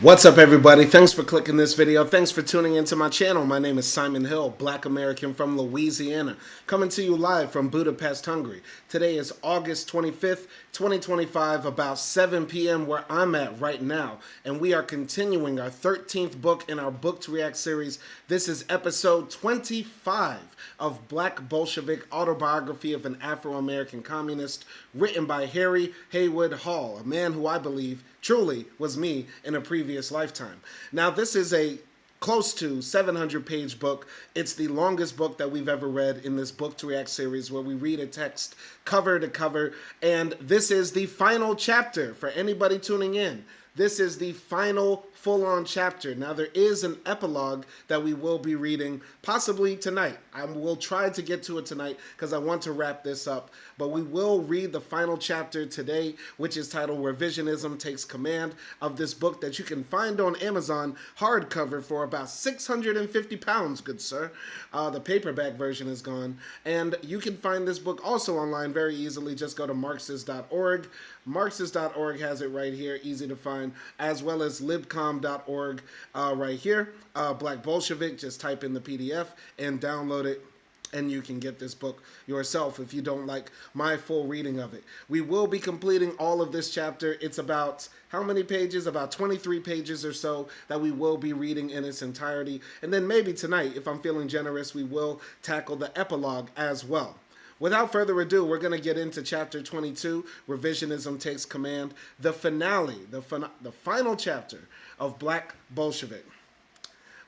What's up, everybody? Thanks for clicking this video. Thanks for tuning into my channel. My name is Simon Hill, Black American from Louisiana, coming to you live from Budapest, Hungary. Today is August 25th, 2025, about 7 p.m. where I'm at right now, and we are continuing our 13th book in our Book to React series. This is episode 25 of Black Bolshevik, Autobiography of an Afro-American Communist, written by Harry Haywood Hall, a man who I believe truly was me in a previous lifetime. Now, this is a close to 700-page book. It's the longest book that we've ever read in this Book to React series, where we read a text cover to cover, and this is the final chapter for anybody tuning in. This is the final full-on chapter. Now, there is an epilogue that we will be reading possibly tonight. I will try to get to it tonight because I want to wrap this up. But we will read the final chapter today, which is titled Revisionism Takes Command, of this book that you can find on Amazon hardcover for about 650 pounds, good sir. The paperback version is gone. And you can find this book also online very easily. Just go to Marxist.org. Marxist.org has it right here, easy to find, as well as libcom.org right here. Black Bolshevik, just type in the PDF and download it, and you can get this book yourself if you don't like my full reading of it. We will be completing all of this chapter. It's about, how many pages? About 23 pages or so that we will be reading in its entirety. And then maybe tonight, if I'm feeling generous, we will tackle the epilogue as well. Without further ado, we're going to get into Chapter 22, Revisionism Takes Command, the finale, the final chapter of Black Bolshevik.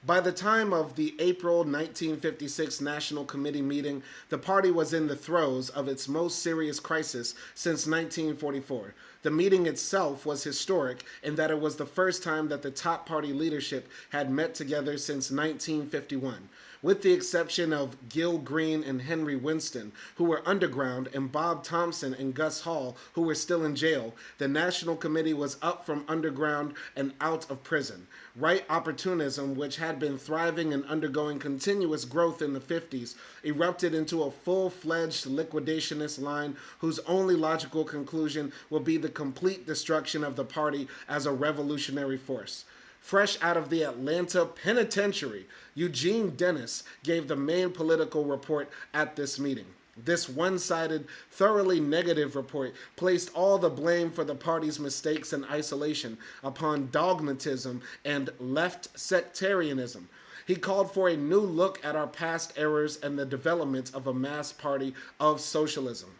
By the time of the April 1956 National Committee meeting, the party was in the throes of its most serious crisis since 1944. The meeting itself was historic in that it was the first time that the top party leadership had met together since 1951. With the exception of Gil Green and Henry Winston, who were underground, and Bob Thompson and Gus Hall, who were still in jail, the National Committee was up from underground and out of prison. Right opportunism, which had been thriving and undergoing continuous growth in the 50s, erupted into a full-fledged liquidationist line whose only logical conclusion would be the complete destruction of the party as a revolutionary force. Fresh out of the Atlanta penitentiary, Eugene Dennis gave the main political report at this meeting. This one-sided, thoroughly negative report placed all the blame for the party's mistakes and isolation upon dogmatism and left sectarianism. He called for a new look at our past errors and the development of a mass party of socialism.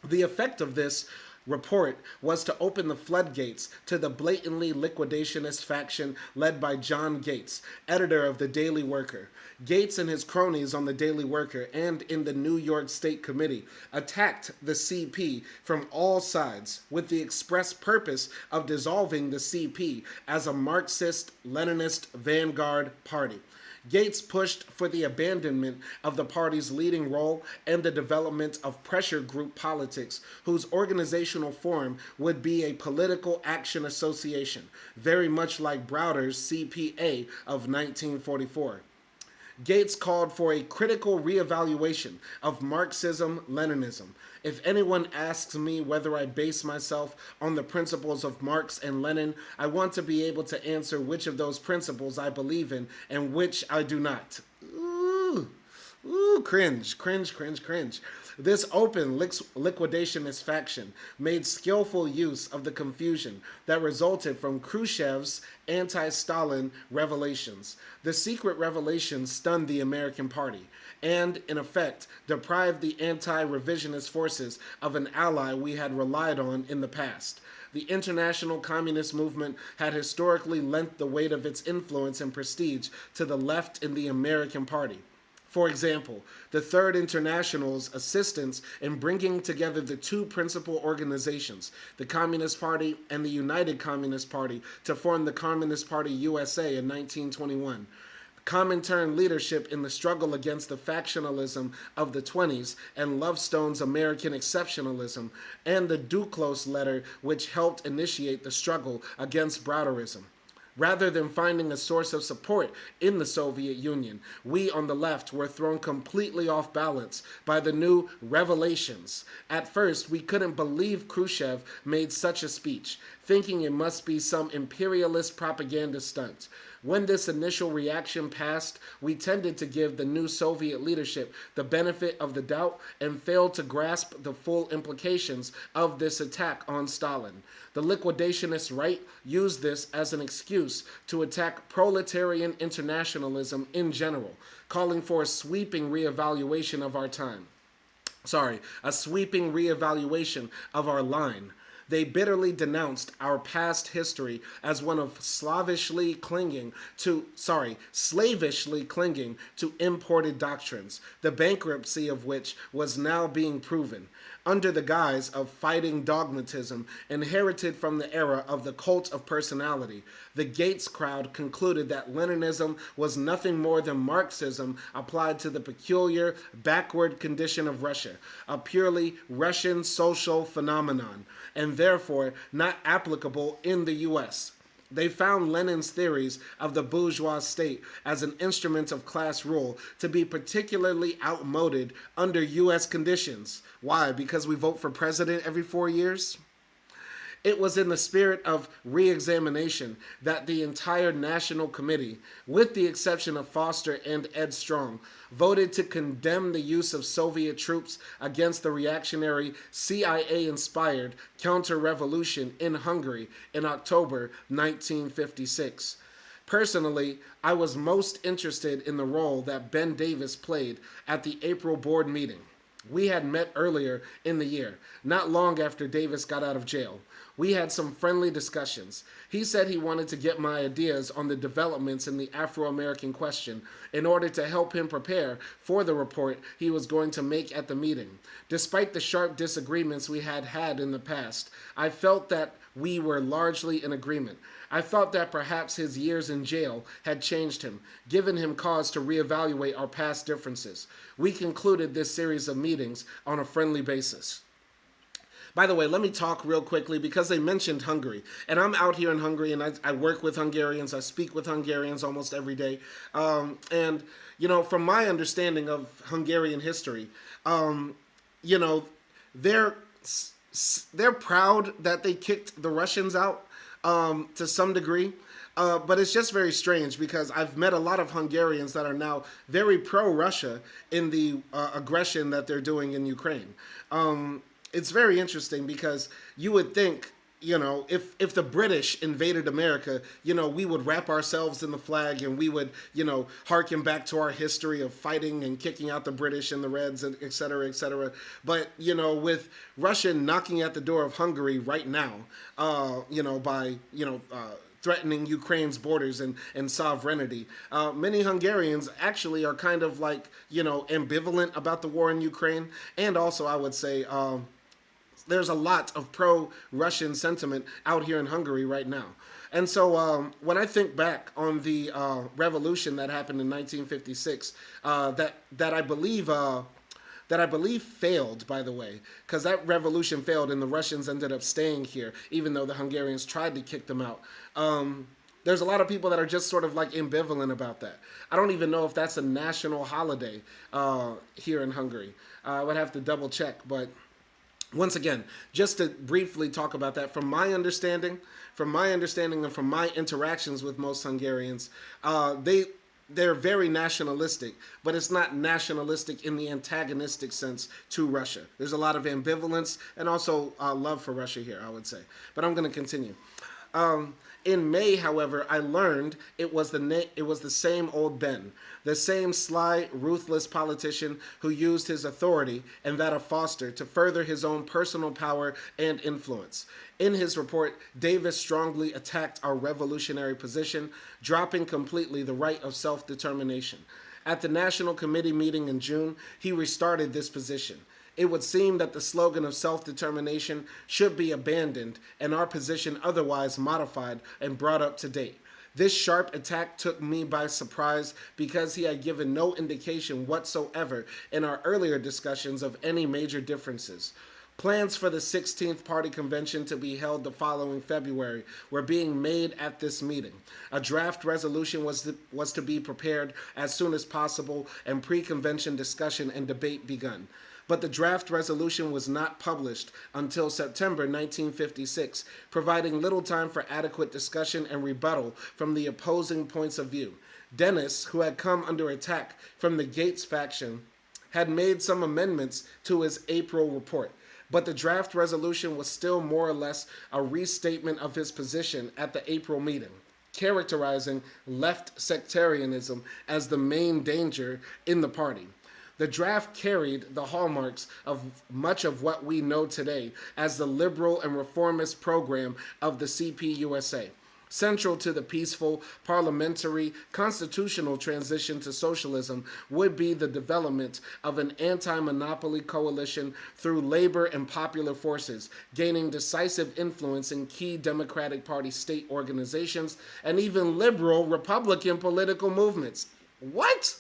The effect of this report was to open the floodgates to the blatantly liquidationist faction led by John Gates, editor of the Daily Worker. Gates and his cronies on the Daily Worker and in the New York State Committee attacked the CP from all sides with the express purpose of dissolving the CP as a Marxist-Leninist vanguard party. Gates pushed for the abandonment of the party's leading role and the development of pressure group politics, whose organizational form would be a political action association, very much like Browder's CPA of 1944. Gates called for a critical reevaluation of Marxism-Leninism. If anyone asks me whether I base myself on the principles of Marx and Lenin, I want to be able to answer which of those principles I believe in and which I do not. Ooh, cringe, cringe, cringe, cringe. This open liquidationist faction made skillful use of the confusion that resulted from Khrushchev's anti-Stalin revelations. The secret revelations stunned the American party and, in effect, deprived the anti-revisionist forces of an ally we had relied on in the past. The international communist movement had historically lent the weight of its influence and prestige to the left in the American party. For example, the Third International's assistance in bringing together the two principal organizations, the Communist Party and the United Communist Party, to form the Communist Party USA in 1921. Comintern leadership in the struggle against the factionalism of the 20s and Lovestone's American exceptionalism, and the Duclos letter which helped initiate the struggle against Browderism. Rather than finding a source of support in the Soviet Union, we on the left were thrown completely off balance by the new revelations. At first, we couldn't believe Khrushchev made such a speech. thinking it must be some imperialist propaganda stunt. When this initial reaction passed, we tended to give the new Soviet leadership the benefit of the doubt and failed to grasp the full implications of this attack on Stalin. The liquidationist right used this as an excuse to attack proletarian internationalism in general, calling for a sweeping reevaluation of our a sweeping reevaluation of our line. They bitterly denounced our past history as one of slavishly clinging to imported doctrines, the bankruptcy of which was now being proven. Under the guise of fighting dogmatism inherited from the era of the cult of personality, the Gates crowd concluded that Leninism was nothing more than Marxism applied to the peculiar, backward condition of Russia, a purely Russian social phenomenon, and therefore not applicable in the U.S. They found Lenin's theories of the bourgeois state as an instrument of class rule to be particularly outmoded under U.S. conditions. Why? Because we vote for president every 4 years? It was in the spirit of re-examination that the entire National Committee, with the exception of Foster and Ed Strong, voted to condemn the use of Soviet troops against the reactionary CIA-inspired counter-revolution in Hungary in October 1956. Personally, I was most interested in the role that Ben Davis played at the April board meeting. We had met earlier in the year, not long after Davis got out of jail. We had some friendly discussions. He said he wanted to get my ideas on the developments in the Afro-American question in order to help him prepare for the report he was going to make at the meeting. Despite the sharp disagreements we had had in the past, I felt that we were largely in agreement. I thought that perhaps his years in jail had changed him, given him cause to reevaluate our past differences. We concluded this series of meetings on a friendly basis. By the way, let me talk real quickly because they mentioned Hungary. And I'm out here in Hungary and I work with Hungarians. I speak with Hungarians almost every day. And, you know, from my understanding of Hungarian history, you know, they're proud that they kicked the Russians out to some degree. But it's just very strange because I've met a lot of Hungarians that are now very pro-Russia in the aggression that they're doing in Ukraine. It's very interesting because you would think, you know, if the British invaded America, you know, we would wrap ourselves in the flag and we would, you know, harken back to our history of fighting and kicking out the British and the Reds, and et cetera, et cetera. But, you know, with Russia knocking at the door of Hungary right now, you know, by, you know, threatening Ukraine's borders and sovereignty. Many Hungarians actually are kind of like, you know, ambivalent about the war in Ukraine. And also, I would say, there's a lot of pro-Russian sentiment out here in Hungary right now. And so when I think back on the revolution that happened in 1956, that I believe failed, by the way, because that revolution failed and the Russians ended up staying here, even though the Hungarians tried to kick them out. There's a lot of people that are just sort of like ambivalent about that. I don't even know if that's a national holiday here in Hungary. I would have to double check, but once again, just to briefly talk about that, from my understanding and from my interactions with most Hungarians, they're very nationalistic, but it's not nationalistic in the antagonistic sense to Russia. There's a lot of ambivalence and also love for Russia here, I would say. But I'm going to continue. In May, however, I learned it was the same old Ben, the same sly, ruthless politician who used his authority and that of Foster to further his own personal power and influence. In his report, Davis strongly attacked our revolutionary position, dropping completely the right of self-determination. At the National Committee meeting in June, he restarted this position. It would seem that the slogan of self-determination should be abandoned and our position otherwise modified and brought up to date. This sharp attack took me by surprise because he had given no indication whatsoever in our earlier discussions of any major differences. Plans for the 16th Party Convention to be held the following February were being made at this meeting. A draft resolution was to be prepared as soon as possible and pre-convention discussion and debate begun. but the draft resolution was not published until September 1956, providing little time for adequate discussion and rebuttal from the opposing points of view. Dennis, who had come under attack from the Gates faction, had made some amendments to his April report, but the draft resolution was still more or less a restatement of his position at the April meeting, characterizing left sectarianism as the main danger in the party. The draft carried the hallmarks of much of what we know today as the liberal and reformist program of the CPUSA. Central to the peaceful, parliamentary, constitutional transition to socialism would be the development of an anti-monopoly coalition through labor and popular forces, gaining decisive influence in key Democratic Party state organizations and even liberal Republican political movements. What?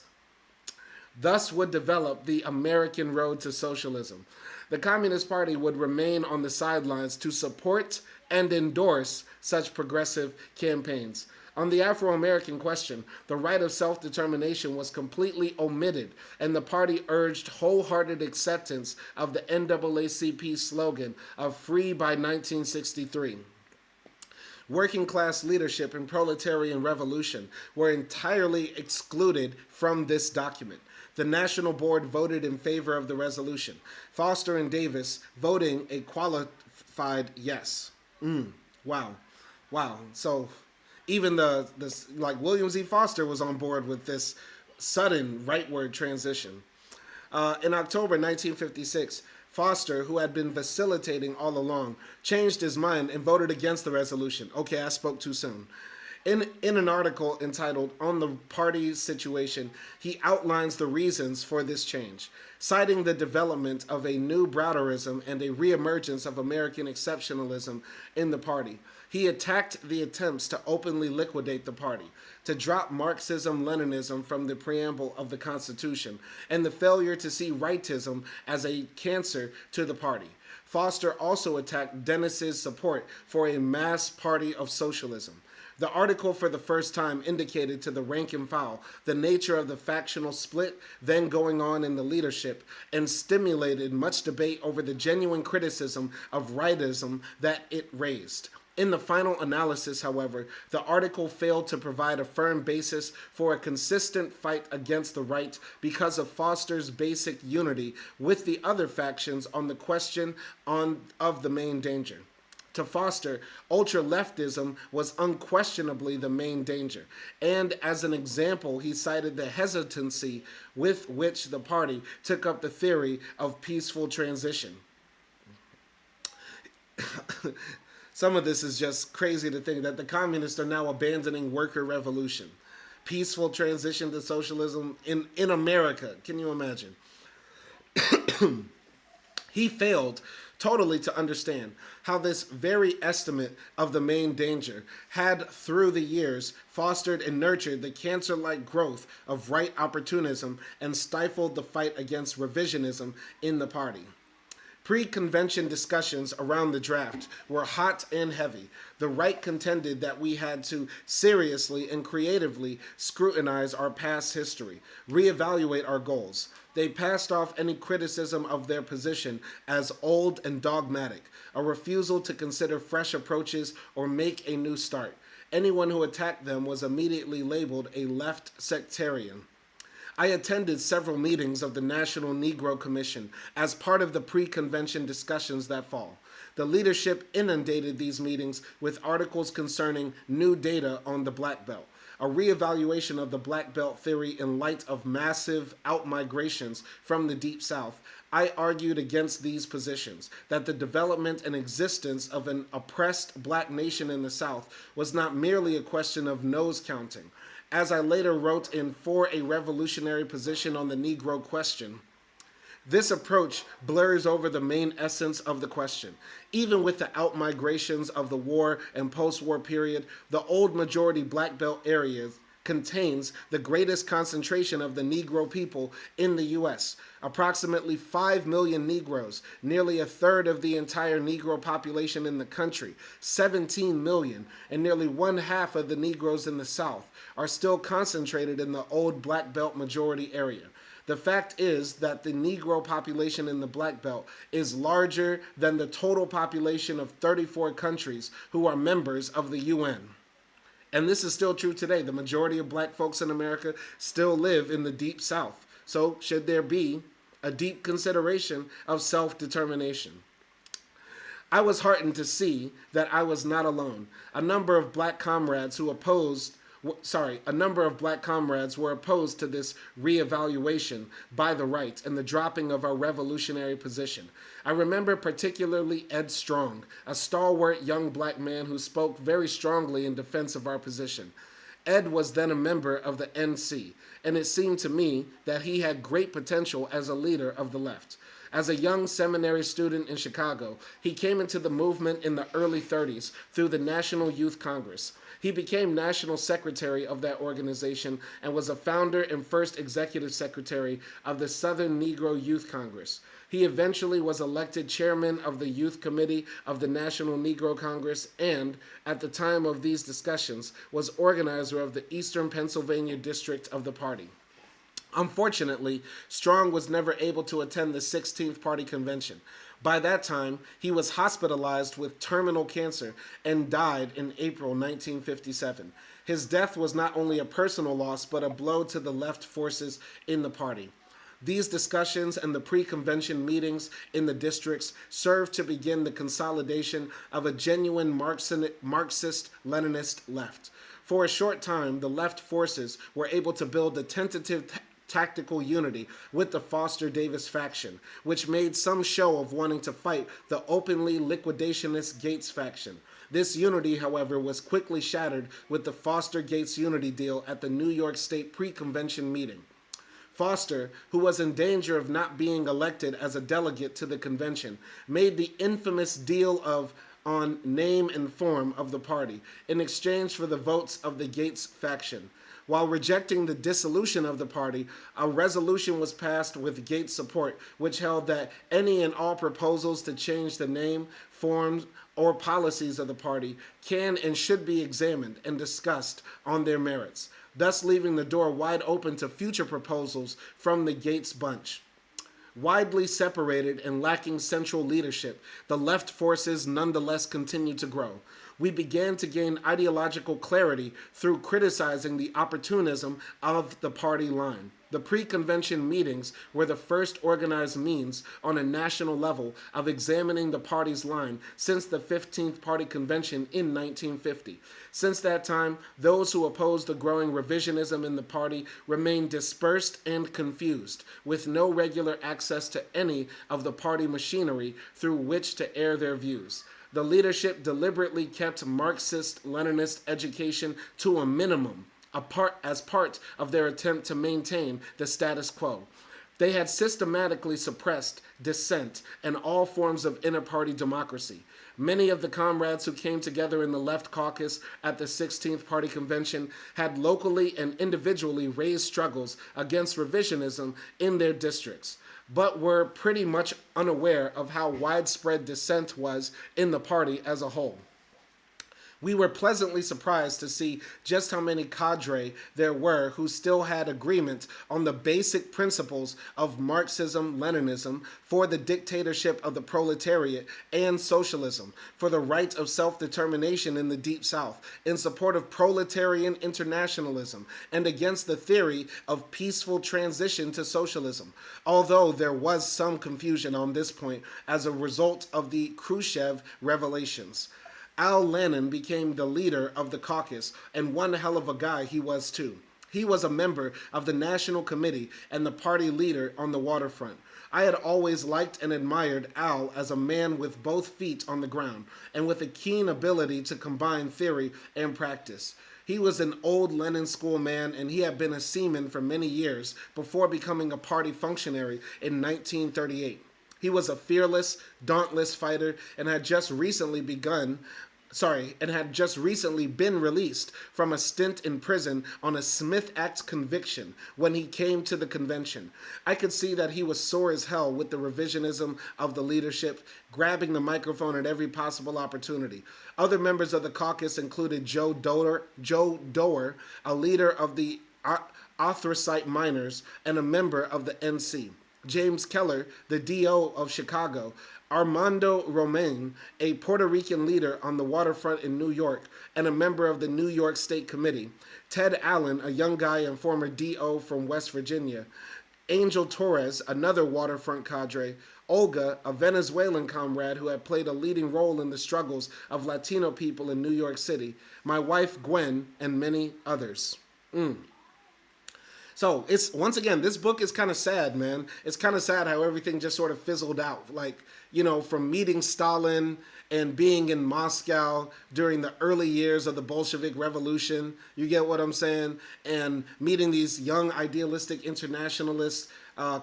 Thus would develop the American road to socialism. The Communist Party would remain on the sidelines to support and endorse such progressive campaigns. On the Afro-American question, the right of self-determination was completely omitted, and the party urged wholehearted acceptance of the NAACP slogan of Free by 1963. Working class leadership and proletarian revolution were entirely excluded from this document. The National Board voted in favor of the resolution, Foster and Davis voting a qualified yes. Wow. So even the William Z. Foster was on board with this sudden rightward transition. In October 1956, Foster, who had been vacillating all along, changed his mind and voted against the resolution. Okay, I spoke too soon. In an article entitled On the Party's Situation, he outlines the reasons for this change, citing the development of a new Browderism and a reemergence of American exceptionalism in the party. He attacked the attempts to openly liquidate the party, to drop Marxism-Leninism from the preamble of the Constitution, and the failure to see rightism as a cancer to the party. Foster also attacked Dennis's support for a mass party of socialism. The article for the first time indicated to the rank and file the nature of the factional split then going on in the leadership and stimulated much debate over the genuine criticism of rightism that it raised. In the final analysis, however, the article failed to provide a firm basis for a consistent fight against the right because of Foster's basic unity with the other factions on the question of the main danger. To Foster, ultra-leftism was unquestionably the main danger, and as an example, he cited the hesitancy with which the party took up the theory of peaceful transition. Some of this is just crazy to think that the communists are now abandoning worker revolution. Peaceful transition to socialism in America. Can you imagine? He failed totally to understand how this very estimate of the main danger had, through the years, fostered and nurtured the cancer-like growth of right opportunism and stifled the fight against revisionism in the party. Pre-convention discussions around the draft were hot and heavy. The right contended that we had to seriously and creatively scrutinize our past history, reevaluate our goals. They passed off any criticism of their position as old and dogmatic, a refusal to consider fresh approaches or make a new start. Anyone who attacked them was immediately labeled a left sectarian. I attended several meetings of the National Negro Commission as part of the pre-convention discussions that fall. The leadership inundated these meetings with articles concerning new data on the Black Belt, a reevaluation of the Black Belt theory in light of massive outmigrations from the Deep South. I argued against these positions, that the development and existence of an oppressed black nation in the South was not merely a question of nose counting. As I later wrote in For a Revolutionary Position on the Negro Question, this approach blurs over the main essence of the question. Even with the outmigrations of the war and post-war period, the old majority Black Belt area contains the greatest concentration of the Negro people in the U.S. Approximately 5 million Negroes, nearly a third of the entire Negro population in the country, 17 million, and nearly one half of the Negroes in the South are still concentrated in the old Black Belt majority area. The fact is that the Negro population in the Black Belt is larger than the total population of 34 countries who are members of the UN. And this is still true today. The majority of black folks in America still live in the Deep South. So should there be a deep consideration of self-determination? I was heartened to see that I was not alone. A number of black comrades were opposed to this reevaluation by the right and the dropping of our revolutionary position. I remember particularly Ed Strong, a stalwart young black man who spoke very strongly in defense of our position. Ed was then a member of the NC, and it seemed to me that he had great potential as a leader of the left. As a young seminary student in Chicago, he came into the movement in the early 30s through the National Youth Congress. He became national secretary of that organization and was a founder and first executive secretary of the Southern Negro Youth Congress. He eventually was elected chairman of the Youth Committee of the National Negro Congress and, at the time of these discussions, was organizer of the Eastern Pennsylvania district of the party. Unfortunately, Strong was never able to attend the 16th Party Convention. By that time, he was hospitalized with terminal cancer and died in April 1957. His death was not only a personal loss, but a blow to the left forces in the party. These discussions and the pre-convention meetings in the districts served to begin the consolidation of a genuine Marxist-Leninist left. For a short time, the left forces were able to build a tentative tactical unity with the Foster Davis faction, which made some show of wanting to fight the openly liquidationist Gates faction. This unity, however, was quickly shattered with the Foster-Gates unity deal at the New York State pre-convention meeting. Foster, who was in danger of not being elected as a delegate to the convention, made the infamous deal on name and form of the party in exchange for the votes of the Gates faction. While rejecting the dissolution of the party, a resolution was passed with Gates' support, which held that any and all proposals to change the name, forms, or policies of the party can and should be examined and discussed on their merits, thus leaving the door wide open to future proposals from the Gates bunch. Widely separated and lacking central leadership, the left forces nonetheless continued to grow. We began to gain ideological clarity through criticizing the opportunism of the party line. The pre-convention meetings were the first organized means on a national level of examining the party's line since the 15th Party Convention in 1950. Since that time, those who opposed the growing revisionism in the party remained dispersed and confused, with no regular access to any of the party machinery through which to air their views. The leadership deliberately kept Marxist-Leninist education to a minimum, as part of their attempt to maintain the status quo. They had systematically suppressed dissent and all forms of inter-party democracy. Many of the comrades who came together in the Left Caucus at the 16th Party Convention had locally and individually raised struggles against revisionism in their districts, but were pretty much unaware of how widespread dissent was in the party as a whole. We were pleasantly surprised to see just how many cadre there were who still had agreement on the basic principles of Marxism-Leninism for the dictatorship of the proletariat and socialism, for the right of self-determination in the Deep South, in support of proletarian internationalism, and against the theory of peaceful transition to socialism, although there was some confusion on this point as a result of the Khrushchev revelations. Al Lenin became the leader of the caucus, and one hell of a guy he was too. He was a member of the National Committee and the party leader on the waterfront. I had always liked and admired Al as a man with both feet on the ground and with a keen ability to combine theory and practice. He was an old Lenin school man, and he had been a seaman for many years before becoming a party functionary in 1938. He was a fearless, dauntless fighter and had just recently been released from a stint in prison on a Smith Act conviction when he came to the convention. I could see that he was sore as hell with the revisionism of the leadership, grabbing the microphone at every possible opportunity. Other members of the caucus included Joe Doer, a leader of the anthracite miners, and a member of the NC. James Keller, the DO of Chicago, Armando Romain, a Puerto Rican leader on the waterfront in New York and a member of the New York State Committee, Ted Allen, a young guy and former DO from West Virginia, Angel Torres, another waterfront cadre, Olga, a Venezuelan comrade who had played a leading role in the struggles of Latino people in New York City, my wife Gwen, and many others. So it's, once again, this book is kind of sad, man. It's kind of sad how everything just sort of fizzled out. Like, you know, from meeting Stalin and being in Moscow during the early years of the Bolshevik Revolution, you get what I'm saying? And meeting these young idealistic internationalists,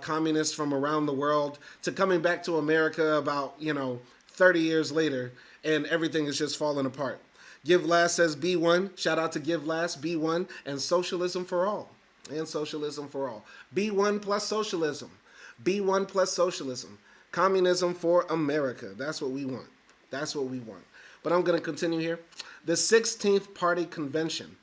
communists from around the world, to coming back to America about, 30 years later, and everything is just falling apart. Give Last says B1. Shout out to Give Last, B1, and Socialism for All. And Socialism for All. B1 plus socialism. B1 plus socialism. Communism for America. That's what we want. That's what we want. But I'm going to continue here. The 16th Party Convention.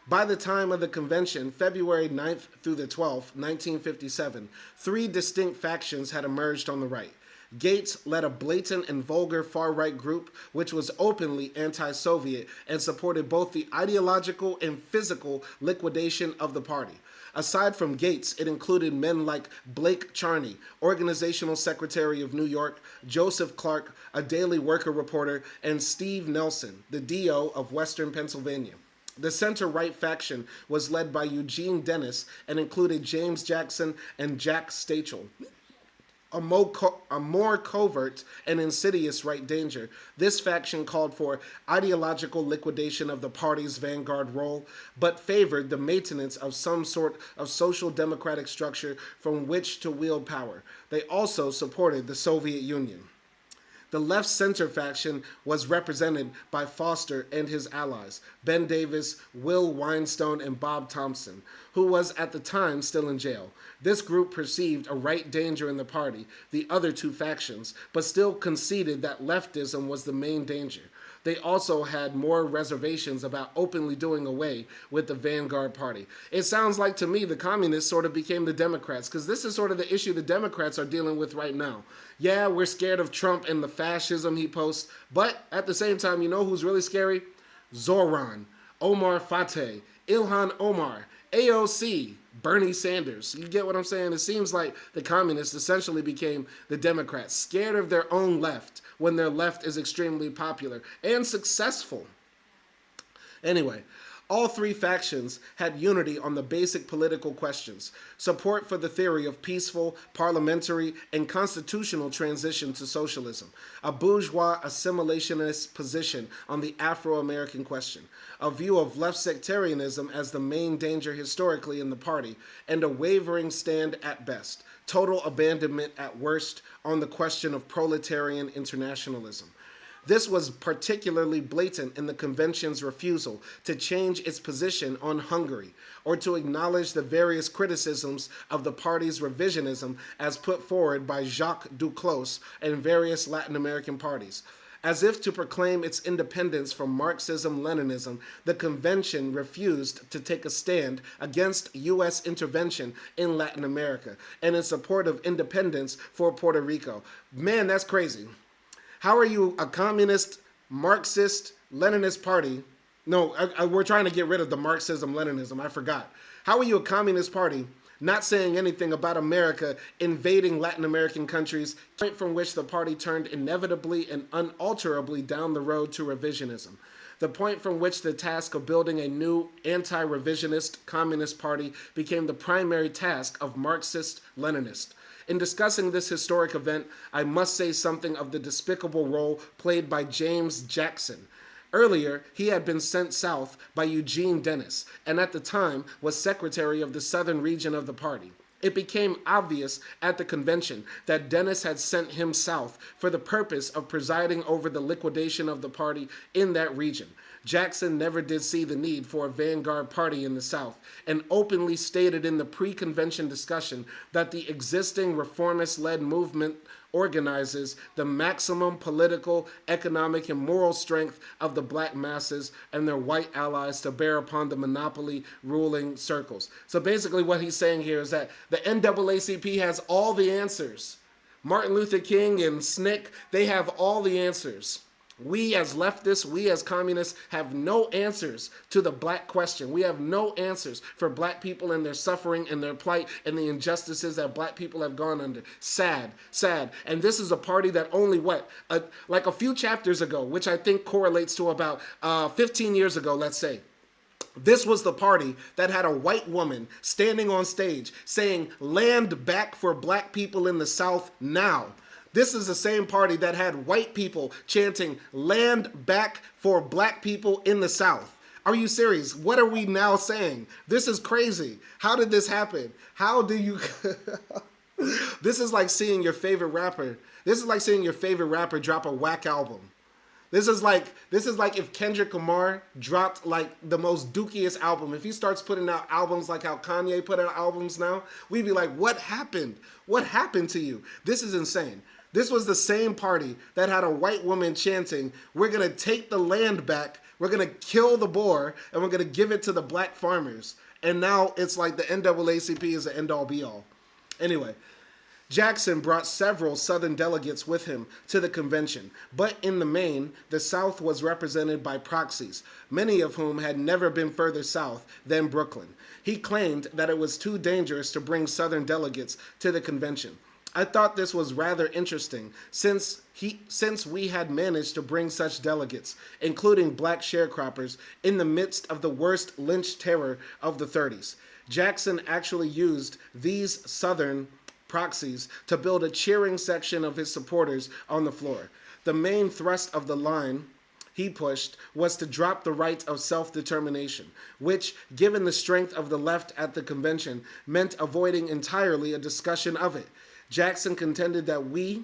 By the time of the convention, February 9th through the 12th, 1957, three distinct factions had emerged on the right. Gates led a blatant and vulgar far-right group which was openly anti-Soviet and supported both the ideological and physical liquidation of the party. Aside from Gates, it included men like Blake Charney, organizational secretary of New York, Joseph Clark, a Daily Worker reporter, and Steve Nelson, the DO of Western Pennsylvania. The center-right faction was led by Eugene Dennis and included James Jackson and Jack Stachel. A more covert and insidious right danger, this faction called for ideological liquidation of the party's vanguard role, but favored the maintenance of some sort of social democratic structure from which to wield power. They also supported the Soviet Union. The left-center faction was represented by Foster and his allies, Ben Davis, Will Weinstone, and Bob Thompson, who was at the time still in jail. This group perceived a right danger in the party, the other two factions, but still conceded that leftism was the main danger. They also had more reservations about openly doing away with the vanguard party. It sounds like to me the communists sort of became the Democrats, because this is sort of the issue the Democrats are dealing with right now. Yeah, we're scared of Trump and the fascism he posts, but at the same time, you know who's really scary? Zoran, Omar Fateh, Ilhan Omar, AOC, Bernie Sanders. You get what I'm saying? It seems like the communists essentially became the Democrats, scared of their own left when their left is extremely popular and successful. Anyway, all three factions had unity on the basic political questions: support for the theory of peaceful, parliamentary, and constitutional transition to socialism, a bourgeois assimilationist position on the Afro-American question, a view of left sectarianism as the main danger historically in the party, and a wavering stand at best, total abandonment at worst on the question of proletarian internationalism. This was particularly blatant in the convention's refusal to change its position on Hungary or to acknowledge the various criticisms of the party's revisionism as put forward by Jacques Duclos and various Latin American parties. As if to proclaim its independence from Marxism-Leninism, the convention refused to take a stand against U.S. intervention in Latin America and in support of independence for Puerto Rico. Man, that's crazy. How are you a communist, Marxist, Leninist party? No, we're trying to get rid of the Marxism-Leninism. I forgot. How are you a communist party not saying anything about America invading Latin American countries, point from which the party turned inevitably and unalterably down the road to revisionism? The point from which the task of building a new anti-revisionist communist party became the primary task of Marxist-Leninist. In discussing this historic event, I must say something of the despicable role played by James Jackson. Earlier, he had been sent south by Eugene Dennis, and at the time was secretary of the southern region of the party. It became obvious at the convention that Dennis had sent him south for the purpose of presiding over the liquidation of the party in that region. Jackson never did see the need for a vanguard party in the South and openly stated in the pre-convention discussion that the existing reformist-led movement organizes the maximum political, economic, and moral strength of the black masses and their white allies to bear upon the monopoly ruling circles. So basically what he's saying here is that the NAACP has all the answers. Martin Luther King and SNCC, they have all the answers. We as leftists, we as communists have no answers to the black question. We have no answers for black people and their suffering and their plight and the injustices that black people have gone under. Sad, sad. And this is a party that only, like a few chapters ago, which I think correlates to about 15 years ago, let's say. This was the party that had a white woman standing on stage saying, "Land back for black people in the South now." This is the same party that had white people chanting, "Land back for black people in the South." Are you serious? What are we now saying? This is crazy. How did this happen? How do you... This is like seeing your favorite rapper. This is like seeing your favorite rapper drop a whack album. This is like if Kendrick Lamar dropped like the most dookiest album. If he starts putting out albums like how Kanye put out albums now, we'd be like, what happened? What happened to you? This is insane. This was the same party that had a white woman chanting, "We're going to take the land back, we're going to kill the Boer, and we're going to give it to the black farmers." And now it's like the NAACP is the end-all be-all. Anyway, Jackson brought several Southern delegates with him to the convention, but in the main, the South was represented by proxies, many of whom had never been further south than Brooklyn. He claimed that it was too dangerous to bring Southern delegates to the convention. I thought this was rather interesting since we had managed to bring such delegates, including black sharecroppers, in the midst of the worst lynch terror of the 30s. Jackson actually used these Southern proxies to build a cheering section of his supporters on the floor. The main thrust of the line he pushed was to drop the right of self-determination, which, given the strength of the left at the convention, meant avoiding entirely a discussion of it. Jackson contended that we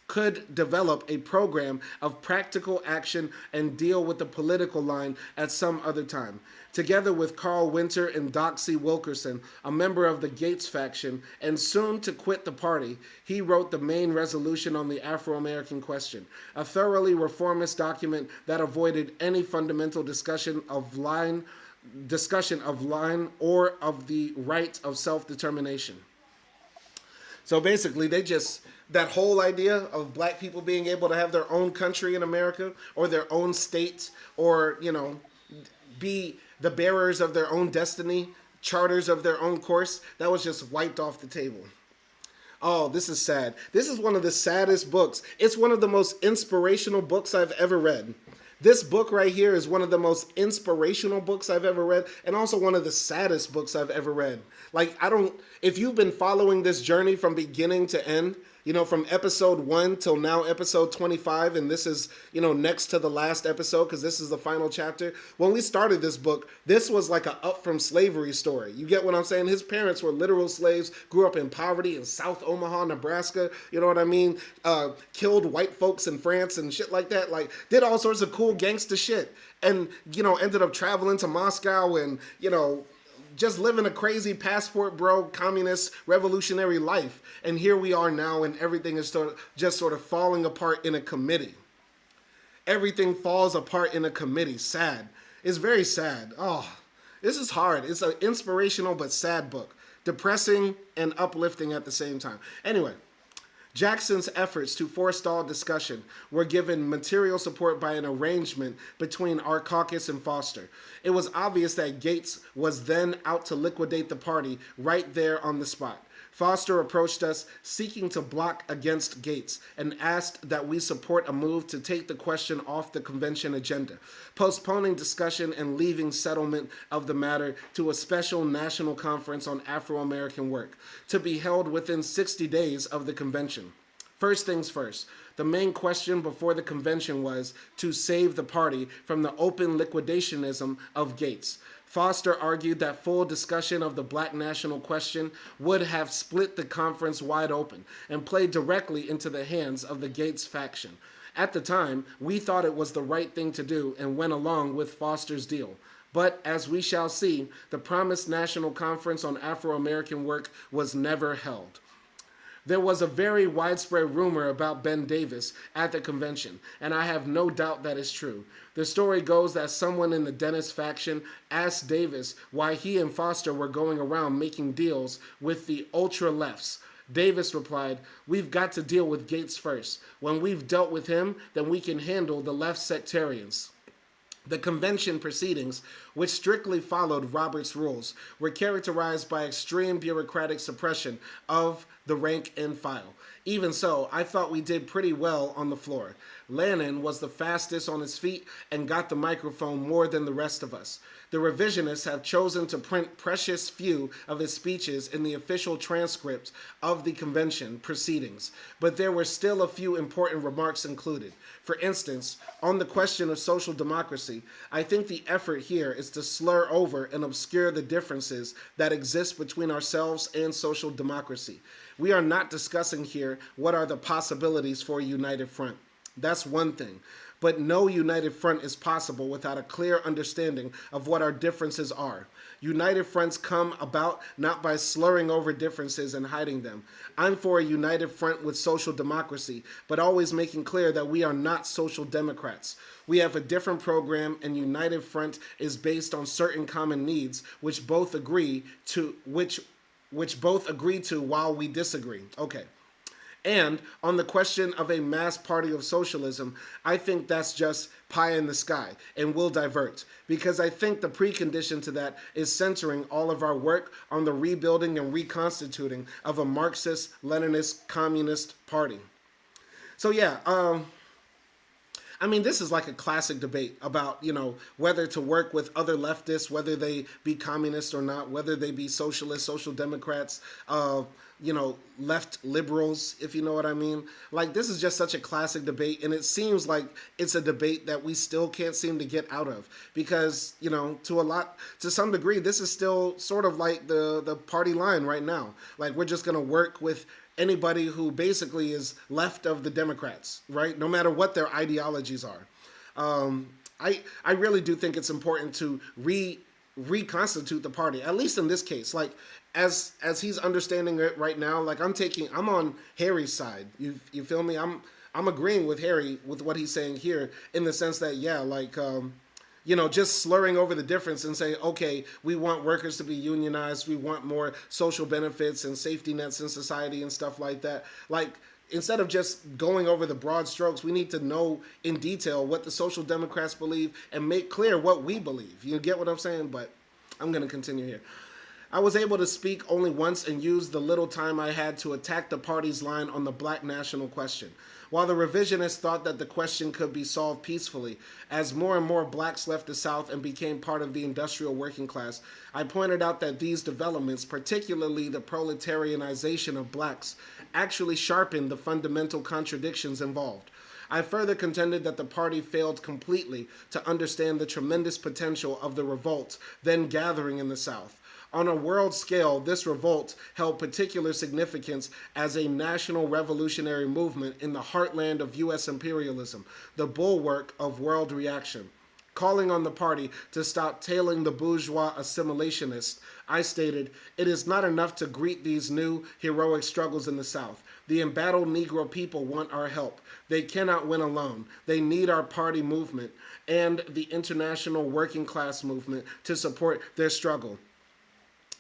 could develop a program of practical action and deal with the political line at some other time. Together with Carl Winter and Doxy Wilkerson, a member of the Gates faction, and soon to quit the party, he wrote the main resolution on the Afro-American question, a thoroughly reformist document that avoided any fundamental discussion of line or of the right of self-determination. So basically, that whole idea of black people being able to have their own country in America or their own state or, be the bearers of their own destiny, charters of their own course, that was just wiped off the table. Oh, this is sad. This is one of the saddest books. It's one of the most inspirational books I've ever read. This book right here is one of the most inspirational books I've ever read, and also one of the saddest books I've ever read. Like, if you've been following this journey from beginning to end, from episode 1 till now episode 25, and this is, next to the last episode because this is the final chapter. When we started this book, this was like a up from slavery story. You get what I'm saying? His parents were literal slaves, grew up in poverty in South Omaha, Nebraska, you know what I mean? Killed white folks in France and shit like that, like did all sorts of cool gangster shit. And, ended up traveling to Moscow and, just living a crazy passport bro, communist, revolutionary life. And here we are now, and everything is just sort of falling apart in a committee. Everything falls apart in a committee. Sad. It's very sad. Oh, this is hard. It's an inspirational but sad book. Depressing and uplifting at the same time. Anyway, Jackson's efforts to forestall discussion were given material support by an arrangement between our caucus and Foster. It was obvious that Gates was then out to liquidate the party right there on the spot. Foster approached us seeking to block against Gates and asked that we support a move to take the question off the convention agenda, postponing discussion and leaving settlement of the matter to a special national conference on Afro-American work to be held within 60 days of the convention. First things first, the main question before the convention was to save the party from the open liquidationism of Gates. Foster argued that full discussion of the black national question would have split the conference wide open and played directly into the hands of the Gates faction. At the time, we thought it was the right thing to do and went along with Foster's deal. But as we shall see, the promised National Conference on Afro-American Work was never held. There was a very widespread rumor about Ben Davis at the convention, and I have no doubt that is true. The story goes that someone in the Dennis faction asked Davis why he and Foster were going around making deals with the ultra-lefts. Davis replied, "We've got to deal with Gates first. When we've dealt with him, then we can handle the left sectarians." The convention proceedings, which strictly followed Robert's rules, were characterized by extreme bureaucratic suppression of the rank and file. Even so, I thought we did pretty well on the floor. Lannon was the fastest on his feet and got the microphone more than the rest of us. The revisionists have chosen to print precious few of his speeches in the official transcript of the convention proceedings, but there were still a few important remarks included. For instance, on the question of social democracy, I think the effort here is to slur over and obscure the differences that exist between ourselves and social democracy. We are not discussing here what are the possibilities for a united front. That's one thing. But no united front is possible without a clear understanding of what our differences are. United fronts come about not by slurring over differences and hiding them. I'm for a united front with social democracy, but always making clear that we are not social democrats. We have a different program, and united front is based on certain common needs, which both agree to while we disagree. Okay. And on the question of a mass party of socialism, I think that's just pie in the sky and will divert, because I think the precondition to that is centering all of our work on the rebuilding and reconstituting of a Marxist, Leninist, communist party. So yeah, I mean, this is like a classic debate about, whether to work with other leftists, whether they be communists or not, whether they be socialists, social democrats, left liberals, if you know what I mean. Like, this is just such a classic debate, and it seems like it's a debate that we still can't seem to get out of because, to some degree, this is still sort of like the party line right now. Like, we're just going to work with anybody who basically is left of the Democrats, right? No matter what their ideologies are. I really do think it's important to reconstitute the party, at least in this case. Like, as he's understanding it right now, like I'm on Harry's side. You feel me? I'm agreeing with Harry with what he's saying here in the sense that, just slurring over the difference and say, okay, we want workers to be unionized, we want more social benefits and safety nets in society and stuff like that. Like, instead of just going over the broad strokes, we need to know in detail what the social democrats believe and make clear what we believe. You get what I'm saying? But I'm going to continue here. I was able to speak only once and use the little time I had to attack the party's line on the black national question. While the revisionists thought that the question could be solved peacefully, as more and more blacks left the South and became part of the industrial working class, I pointed out that these developments, particularly the proletarianization of blacks, actually sharpened the fundamental contradictions involved. I further contended that the party failed completely to understand the tremendous potential of the revolt then gathering in the South. On a world scale, this revolt held particular significance as a national revolutionary movement in the heartland of U.S. imperialism, the bulwark of world reaction. Calling on the party to stop tailing the bourgeois assimilationists, I stated, "It is not enough to greet these new, heroic struggles in the South. The embattled Negro people want our help. They cannot win alone. They need our party movement and the international working class movement to support their struggle."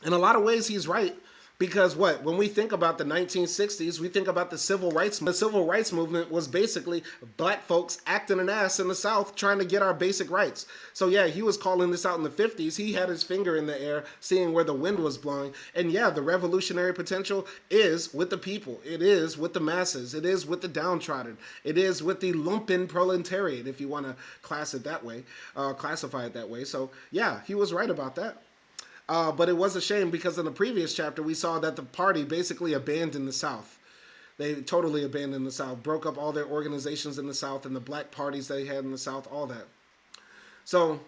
In a lot of ways, he's right. Because when we think about the 1960s, we think about the civil rights. The civil rights movement was basically black folks acting an ass in the South trying to get our basic rights. So yeah, he was calling this out in the 50s. He had his finger in the air, seeing where the wind was blowing. And yeah, the revolutionary potential is with the people. It is with the masses. It is with the downtrodden. It is with the lumpen proletariat, if you want to classify it that way. So yeah, he was right about that. But it was a shame because in the previous chapter, we saw that the party basically abandoned the South. They totally abandoned the South, broke up all their organizations in the South and the black parties they had in the South, all that. So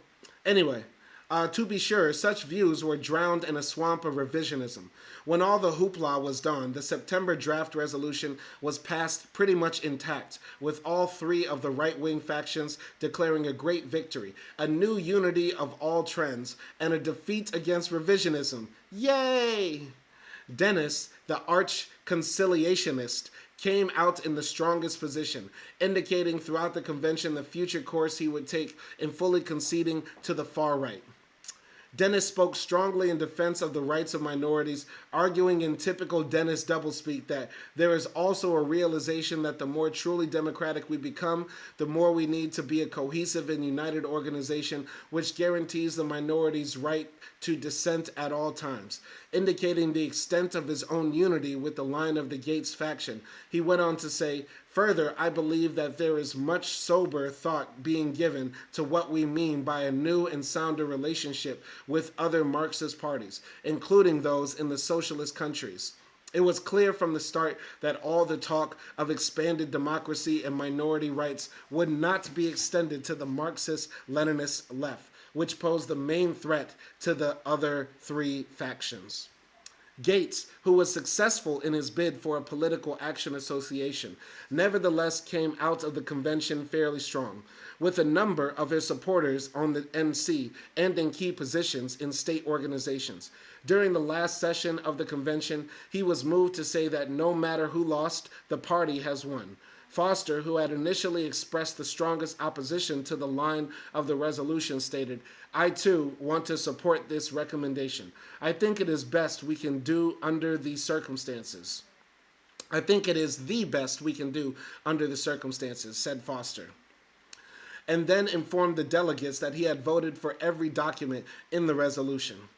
anyway, To be sure, such views were drowned in a swamp of revisionism. When all the hoopla was done, the September draft resolution was passed pretty much intact, with all three of the right-wing factions declaring a great victory, a new unity of all trends, and a defeat against revisionism. Yay! Dennis, the arch-conciliationist, came out in the strongest position, indicating throughout the convention the future course he would take in fully conceding to the far right. Dennis spoke strongly in defense of the rights of minorities, arguing in typical Dennis doublespeak that there is also a realization that the more truly democratic we become, the more we need to be a cohesive and united organization which guarantees the minorities' right to dissent at all times. Indicating the extent of his own unity with the line of the Gates faction, he went on to say, "Further, I believe that there is much sober thought being given to what we mean by a new and sounder relationship with other Marxist parties, including those in the socialist countries. It was clear from the start that all the talk of expanded democracy and minority rights would not be extended to the Marxist-Leninist left, which posed the main threat to the other three factions." Gates, who was successful in his bid for a political action association, nevertheless came out of the convention fairly strong, with a number of his supporters on the NC and in key positions in state organizations. During the last session of the convention, he was moved to say that no matter who lost, the party has won. Foster, who had initially expressed the strongest opposition to the line of the resolution, stated, "I too want to support this recommendation. I think it is best we can do under these circumstances. I think it is the best we can do under the circumstances," said Foster, and then informed the delegates that he had voted for every document in the resolution.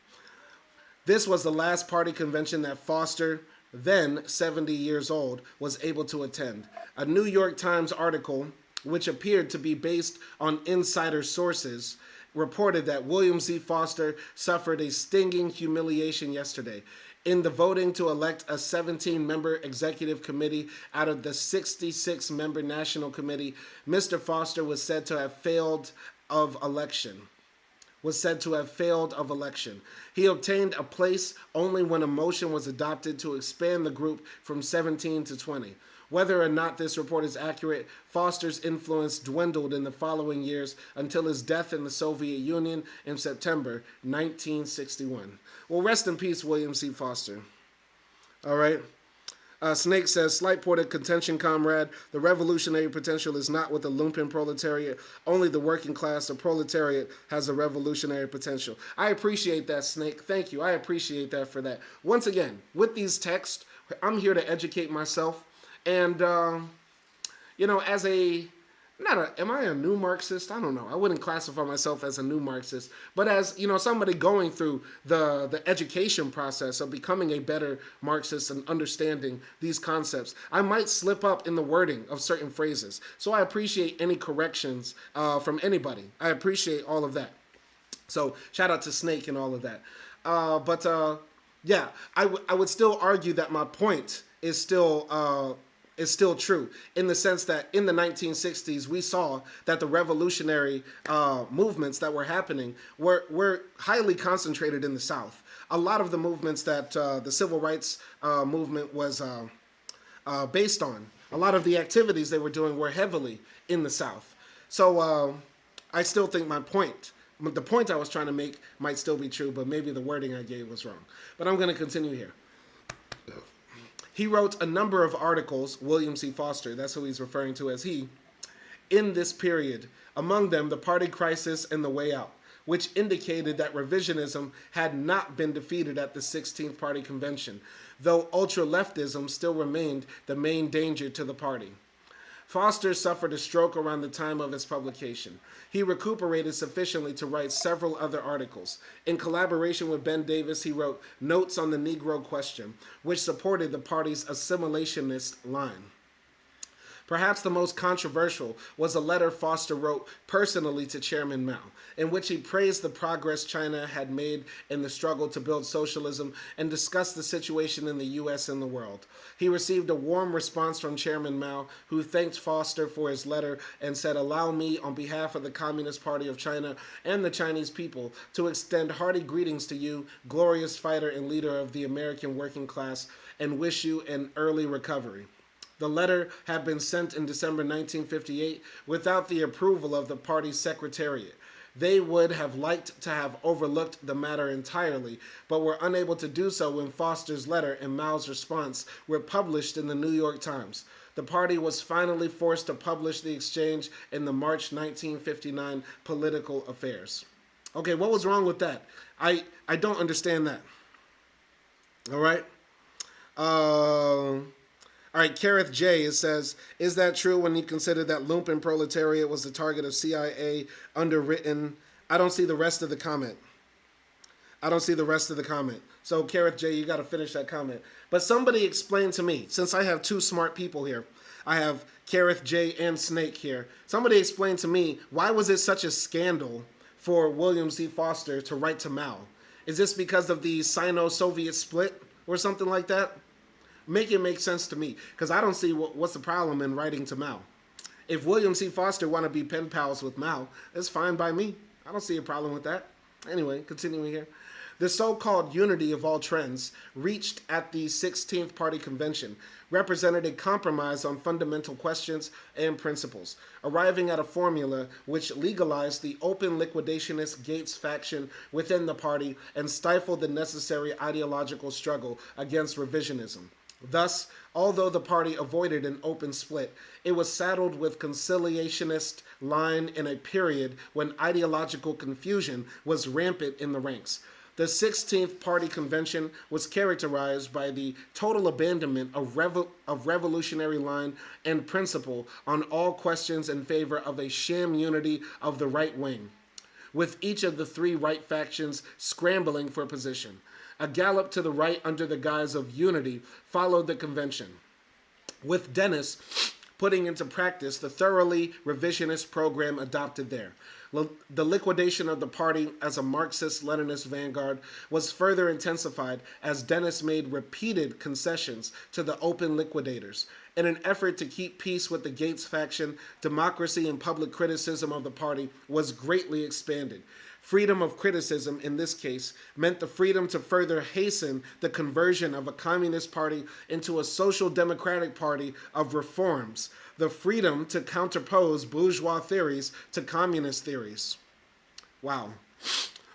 This was the last party convention that Foster, then 70 years old, was able to attend. A New York Times article, which appeared to be based on insider sources, reported that William Z. Foster suffered a stinging humiliation yesterday. In the voting to elect a 17-member executive committee out of the 66-member National Committee, Mr. Foster was said to have failed of election. He obtained a place only when a motion was adopted to expand the group from 17 to 20. Whether or not this report is accurate, Foster's influence dwindled in the following years until his death in the Soviet Union in September 1961. Well, rest in peace, William C. Foster. All right. Snake says, "Slight point of contention, comrade. The revolutionary potential is not with the lumpen proletariat. Only the working class or proletariat has a revolutionary potential." I appreciate that, Snake. Thank you. I appreciate that for that. Once again, with these texts, I'm here to educate myself. And, as am I a new Marxist? I don't know. I wouldn't classify myself as a new Marxist. But as, somebody going through the education process of becoming a better Marxist and understanding these concepts, I might slip up in the wording of certain phrases. So I appreciate any corrections from anybody. I appreciate all of that. So shout out to Snake and all of that. I would still argue that my point is still true, in the sense that in the 1960s, we saw that the revolutionary movements that were happening were highly concentrated in the South. A lot of the movements that the civil rights movement was based on, a lot of the activities they were doing were heavily in the South. So I still think the point I was trying to make might still be true, but maybe the wording I gave was wrong. But I'm going to continue here. He wrote a number of articles, William C. Foster, that's who he's referring to as he, in this period, among them The Party Crisis and The Way Out, which indicated that revisionism had not been defeated at the 16th Party Convention, though ultra-leftism still remained the main danger to the party. Foster suffered a stroke around the time of its publication. He recuperated sufficiently to write several other articles. In collaboration with Ben Davis, he wrote Notes on the Negro Question, which supported the party's assimilationist line. Perhaps the most controversial was a letter Foster wrote personally to Chairman Mao, in which he praised the progress China had made in the struggle to build socialism and discussed the situation in the U.S. and the world. He received a warm response from Chairman Mao, who thanked Foster for his letter and said, "Allow me, on behalf of the Communist Party of China and the Chinese people, to extend hearty greetings to you, glorious fighter and leader of the American working class, and wish you an early recovery." The letter had been sent in December 1958 without the approval of the party's secretariat. They would have liked to have overlooked the matter entirely, but were unable to do so when Foster's letter and Mao's response were published in the New York Times. The party was finally forced to publish the exchange in the March 1959 Political Affairs. Okay, what was wrong with that? I don't understand that. All right? All right, Kareth J. It says, is that true when you consider that lumpen proletariat was the target of CIA underwritten? I don't see the rest of the comment. So, Kareth J., you got to finish that comment. But somebody explain to me, since I have two smart people here, I have Kareth J. and Snake here. Somebody explain to me, why was it such a scandal for William C. Foster to write to Mao? Is this because of the Sino-Soviet split or something like that? Make it make sense to me, because I don't see what's the problem in writing to Mao. If William C. Foster want to be pen pals with Mao, that's fine by me. I don't see a problem with that. Anyway, continuing here. The so-called unity of all trends reached at the 16th Party Convention represented a compromise on fundamental questions and principles, arriving at a formula which legalized the open liquidationist Gates faction within the party and stifled the necessary ideological struggle against revisionism. Thus, although the party avoided an open split, it was saddled with conciliationist line in a period when ideological confusion was rampant in the ranks. The 16th Party Convention was characterized by the total abandonment of revolutionary line and principle on all questions in favor of a sham unity of the right wing, with each of the three right factions scrambling for position. A gallop to the right under the guise of unity followed the convention, with Dennis putting into practice the thoroughly revisionist program adopted there. The liquidation of the party as a Marxist-Leninist vanguard was further intensified as Dennis made repeated concessions to the open liquidators. In an effort to keep peace with the Gates faction, democracy and public criticism of the party was greatly expanded. Freedom of criticism, in this case, meant the freedom to further hasten the conversion of a communist party into a social democratic party of reforms, the freedom to counterpose bourgeois theories to communist theories. Wow.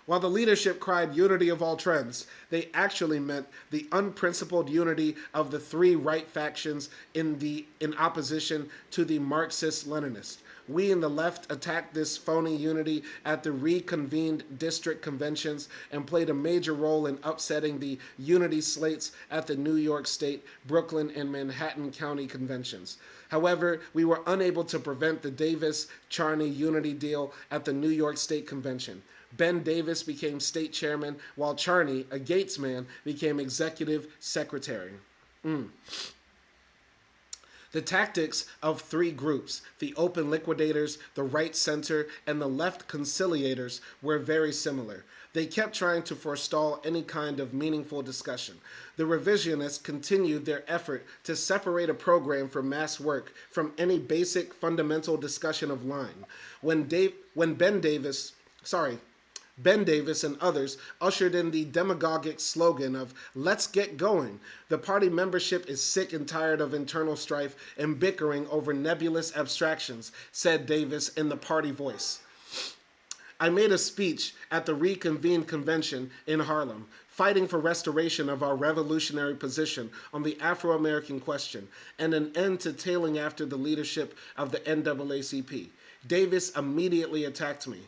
While the leadership cried unity of all trends, they actually meant the unprincipled unity of the three right factions in opposition to the Marxist-Leninist. We in the left attacked this phony unity at the reconvened district conventions and played a major role in upsetting the unity slates at the New York State, Brooklyn, and Manhattan County conventions. However, we were unable to prevent the Davis-Charney unity deal at the New York State Convention. Ben Davis became state chairman, while Charney, a Gates man, became executive secretary. The tactics of three groups, the open liquidators, the right center, and the left conciliators, were very similar. They kept trying to forestall any kind of meaningful discussion. The revisionists continued their effort to separate a program for mass work from any basic fundamental discussion of line. When Ben Davis and others ushered in the demagogic slogan of "Let's get going," the party membership is sick and tired of internal strife and bickering over nebulous abstractions, said Davis in the party voice. I made a speech at the reconvened convention in Harlem, fighting for restoration of our revolutionary position on the Afro-American question and an end to tailing after the leadership of the NAACP. Davis immediately attacked me.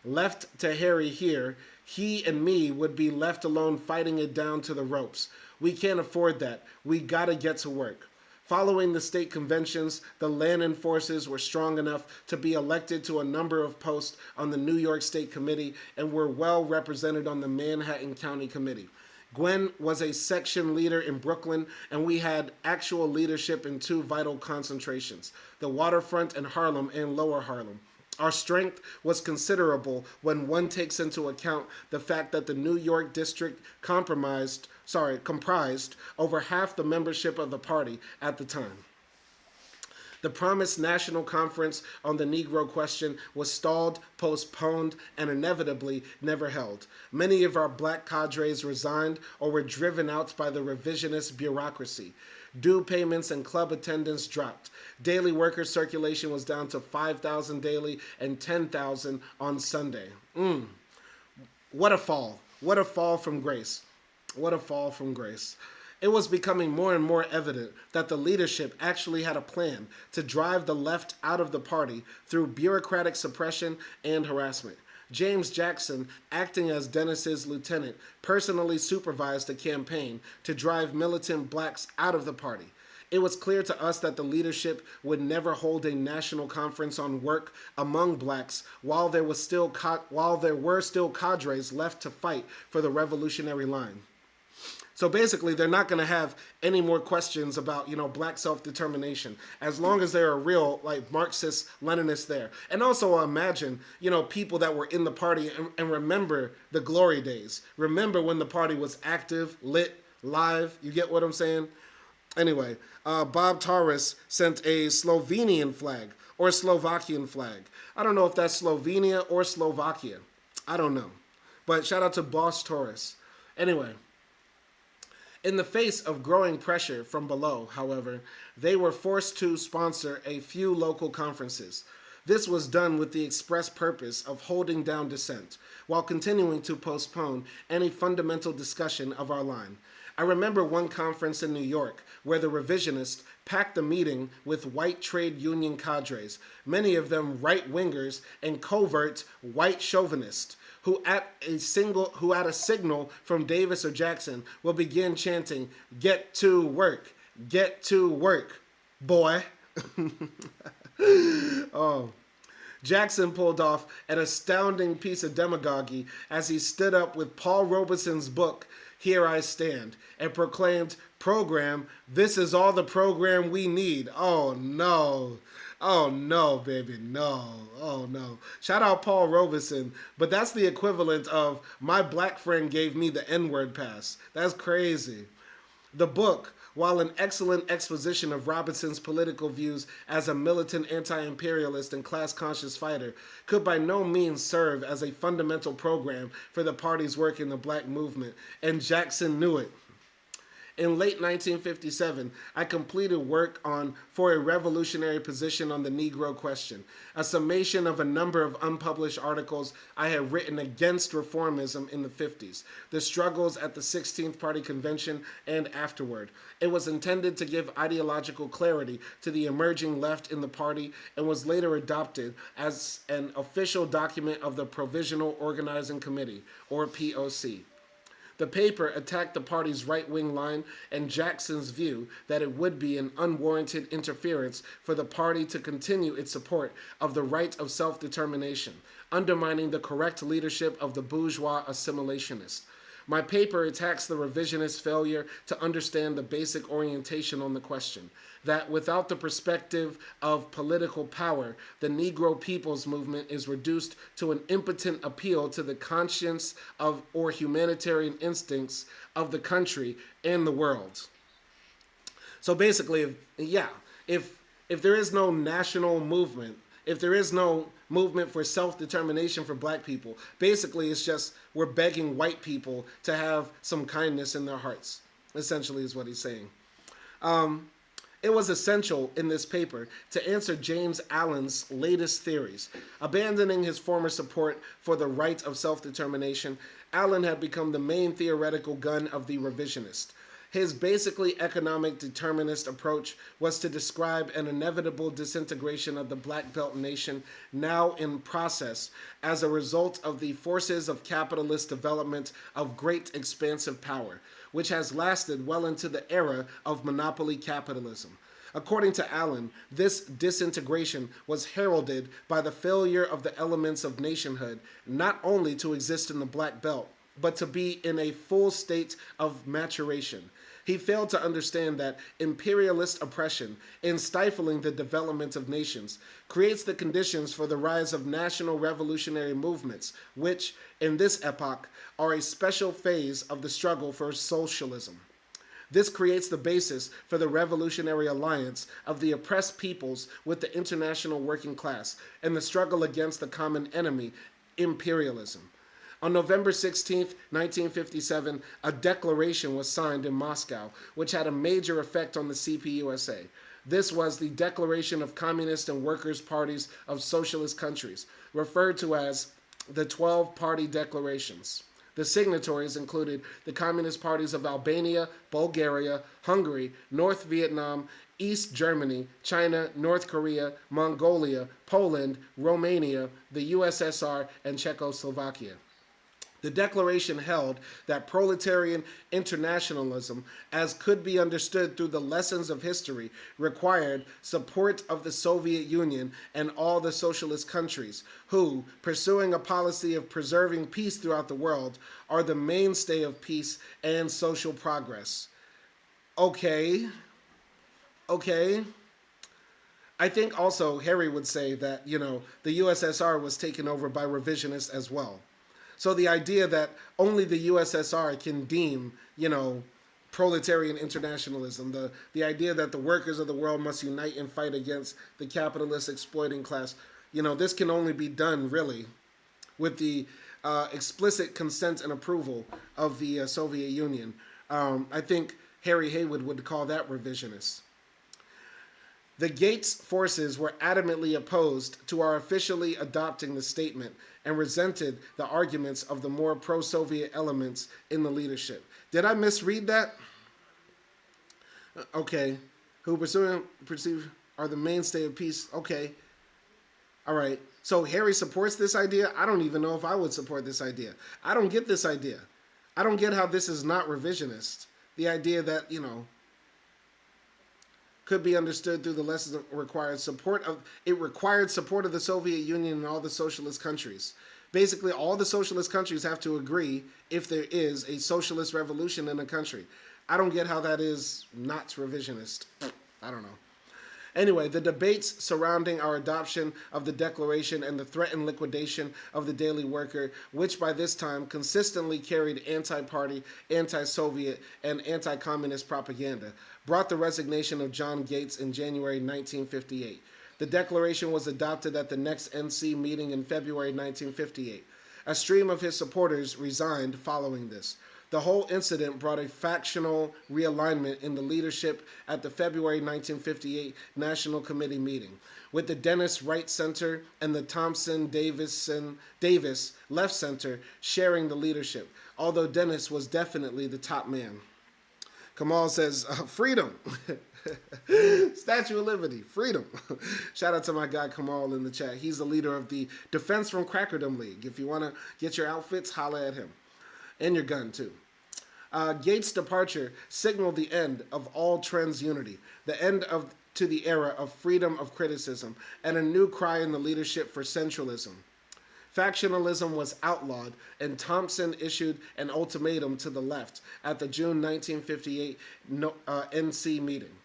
Left to Harry here, he and me would be left alone fighting it down to the ropes. We can't afford that. We gotta get to work. Following the state conventions, the Lannan forces were strong enough to be elected to a number of posts on the New York State Committee and were well represented on the Manhattan County Committee. Gwen was a section leader in Brooklyn, and we had actual leadership in two vital concentrations, the waterfront in Harlem and Lower Harlem. Our strength was considerable when one takes into account the fact that the New York district comprised over half the membership of the party at the time. The promised national conference on the Negro question was stalled, postponed, and inevitably never held. Many of our black cadres resigned or were driven out by the revisionist bureaucracy. Due payments and club attendance dropped. Daily worker circulation was down to 5,000 daily and 10,000 on Sunday. What a fall. What a fall from grace. What a fall from grace. It was becoming more and more evident that the leadership actually had a plan to drive the left out of the party through bureaucratic suppression and harassment. James Jackson, acting as Dennis's lieutenant, personally supervised a campaign to drive militant blacks out of the party. It was clear to us that the leadership would never hold a national conference on work among blacks while there were still cadres left to fight for the revolutionary line. So basically, they're not going to have any more questions about, black self-determination, as long as there are real, Marxist, Leninists there. And also imagine, people that were in the party and remember the glory days. Remember when the party was active, lit, live. You get what I'm saying? Anyway, Bob Taurus sent a Slovenian flag or Slovakian flag. I don't know if that's Slovenia or Slovakia. I don't know. But shout out to Boss Taurus. Anyway. In the face of growing pressure from below, however, they were forced to sponsor a few local conferences. This was done with the express purpose of holding down dissent, while continuing to postpone any fundamental discussion of our line. I remember one conference in New York where the revisionists packed the meeting with white trade union cadres, many of them right-wingers and covert white chauvinists, who at a signal from Davis or Jackson will begin chanting, "Get to work, boy." Oh. Jackson pulled off an astounding piece of demagoguery as he stood up with Paul Robeson's book, Here I Stand, and proclaimed, "Program, this is all the program we need." Oh no. Oh no, baby, no. Oh no. Shout out Paul Robeson, but that's the equivalent of my black friend gave me the N-word pass. That's crazy. The book, while an excellent exposition of Robinson's political views as a militant anti-imperialist and class-conscious fighter, could by no means serve as a fundamental program for the party's work in the black movement, and Jackson knew it. In late 1957, I completed work for a revolutionary position on the Negro question, a summation of a number of unpublished articles I had written against reformism in the 50s, the struggles at the 16th Party Convention, and afterward. It was intended to give ideological clarity to the emerging left in the party and was later adopted as an official document of the Provisional Organizing Committee, or POC. The paper attacked the party's right-wing line and Jackson's view that it would be an unwarranted interference for the party to continue its support of the right of self-determination, undermining the correct leadership of the bourgeois assimilationists. My paper attacks the revisionist failure to understand the basic orientation on the question, that without the perspective of political power, the Negro People's Movement is reduced to an impotent appeal to the conscience or humanitarian instincts of the country and the world. So basically, if there is no national movement, if there is no movement for self-determination for black people, basically it's just we're begging white people to have some kindness in their hearts, essentially is what he's saying. It was essential in this paper to answer James Allen's latest theories. Abandoning his former support for the right of self-determination, Allen had become the main theoretical gun of the revisionist. His basically economic determinist approach was to describe an inevitable disintegration of the Black Belt nation now in process as a result of the forces of capitalist development of great expansive power, which has lasted well into the era of monopoly capitalism. According to Allen, this disintegration was heralded by the failure of the elements of nationhood not only to exist in the Black Belt, but to be in a full state of maturation. He failed to understand that imperialist oppression, in stifling the development of nations, creates the conditions for the rise of national revolutionary movements, which, in this epoch, are a special phase of the struggle for socialism. This creates the basis for the revolutionary alliance of the oppressed peoples with the international working class and the struggle against the common enemy, imperialism. On November 16, 1957, a declaration was signed in Moscow, which had a major effect on the CPUSA. This was the Declaration of Communist and Workers' Parties of Socialist Countries, referred to as the 12 Party Declarations. The signatories included the Communist parties of Albania, Bulgaria, Hungary, North Vietnam, East Germany, China, North Korea, Mongolia, Poland, Romania, the USSR, and Czechoslovakia. The declaration held that proletarian internationalism, as could be understood through the lessons of history, required support of the Soviet Union and all the socialist countries, who, pursuing a policy of preserving peace throughout the world, are the mainstay of peace and social progress. Okay. I think also Harry would say that, the USSR was taken over by revisionists as well. So the idea that only the USSR can deem, proletarian internationalism, the idea that the workers of the world must unite and fight against the capitalist exploiting class, this can only be done, really, with the explicit consent and approval of the Soviet Union. I think Harry Haywood would call that revisionist. The Gates forces were adamantly opposed to our officially adopting the statement and resented the arguments of the more pro-Soviet elements in the leadership. Did I misread that? Okay. Who perceive are the mainstay of peace. Okay. All right. So Harry supports this idea? I don't even know if I would support this idea. I don't get this idea. I don't get how this is not revisionist. The idea that, could be understood through the lessons of required support of the Soviet Union and all the socialist countries. Basically, all the socialist countries have to agree if there is a socialist revolution in a country. I don't get how that is not revisionist. I don't know. Anyway, the debates surrounding our adoption of the Declaration and the threatened liquidation of the daily worker, which by this time consistently carried anti-party, anti-Soviet, and anti-communist propaganda, brought the resignation of John Gates in January 1958. The Declaration was adopted at the next NC meeting in February 1958. A stream of his supporters resigned following this. The whole incident brought a factional realignment in the leadership at the February 1958 National Committee meeting, with the Dennis Right Center and the Thompson-Davis Left Center sharing the leadership, although Dennis was definitely the top man. Kamal says, freedom. Statue of Liberty, freedom. Shout out to my guy Kamal in the chat. He's the leader of the Defense from Crackerdom League. If you want to get your outfits, holla at him. And your gun, too. Gates' departure signaled the end of all trends unity, the end to the era of freedom of criticism, and a new cry in the leadership for centralism. Factionalism was outlawed, and Thompson issued an ultimatum to the left at the June 1958 NC meeting.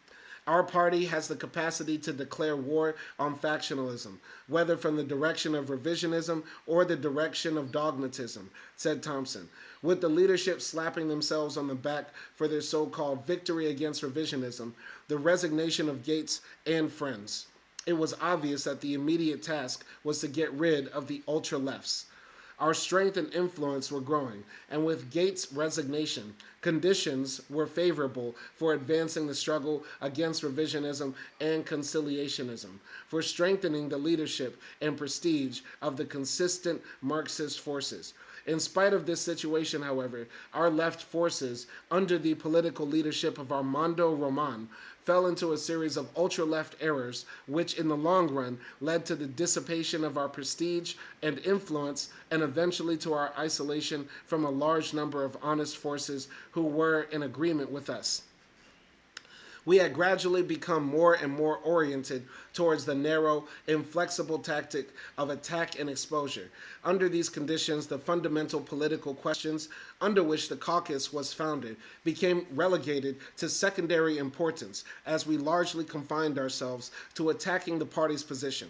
Our party has the capacity to declare war on factionalism, whether from the direction of revisionism or the direction of dogmatism, said Thompson, with the leadership slapping themselves on the back for their so-called victory against revisionism, the resignation of Gates and friends. It was obvious that the immediate task was to get rid of the ultra-lefts. Our strength and influence were growing, and with Gates' resignation, conditions were favorable for advancing the struggle against revisionism and conciliationism, for strengthening the leadership and prestige of the consistent Marxist forces. In spite of this situation, however, our left forces, under the political leadership of Armando Roman, fell into a series of ultra-left errors, which in the long run led to the dissipation of our prestige and influence, and eventually to our isolation from a large number of honest forces who were in agreement with us. We had gradually become more and more oriented towards the narrow, inflexible tactic of attack and exposure. Under these conditions, the fundamental political questions under which the caucus was founded became relegated to secondary importance as we largely confined ourselves to attacking the party's position.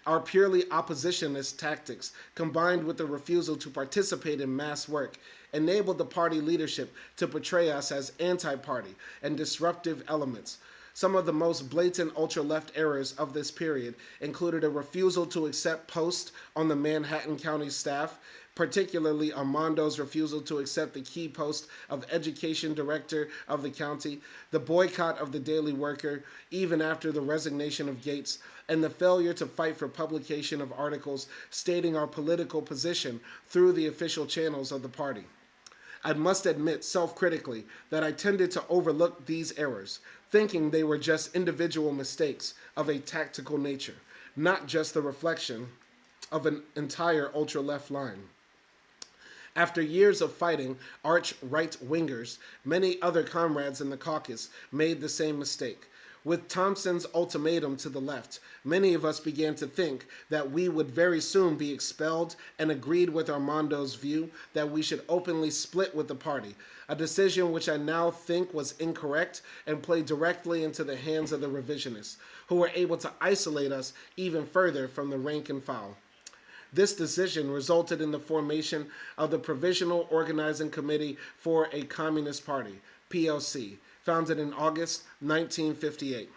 Our purely oppositionist tactics, combined with the refusal to participate in mass work, enabled the party leadership to portray us as anti-party and disruptive elements. Some of the most blatant ultra-left errors of this period included a refusal to accept posts on the Manhattan County staff, particularly Armando's refusal to accept the key post of education director of the county, the boycott of the Daily Worker, even after the resignation of Gates, and the failure to fight for publication of articles stating our political position through the official channels of the party. I must admit self-critically that I tended to overlook these errors, thinking they were just individual mistakes of a tactical nature, not just the reflection of an entire ultra-left line. After years of fighting arch right-wingers, many other comrades in the caucus made the same mistake. With Thompson's ultimatum to the left, many of us began to think that we would very soon be expelled and agreed with Armando's view that we should openly split with the party, a decision which I now think was incorrect and played directly into the hands of the revisionists, who were able to isolate us even further from the rank and file. This decision resulted in the formation of the Provisional Organizing Committee for a Communist Party, POC, founded in August 1958.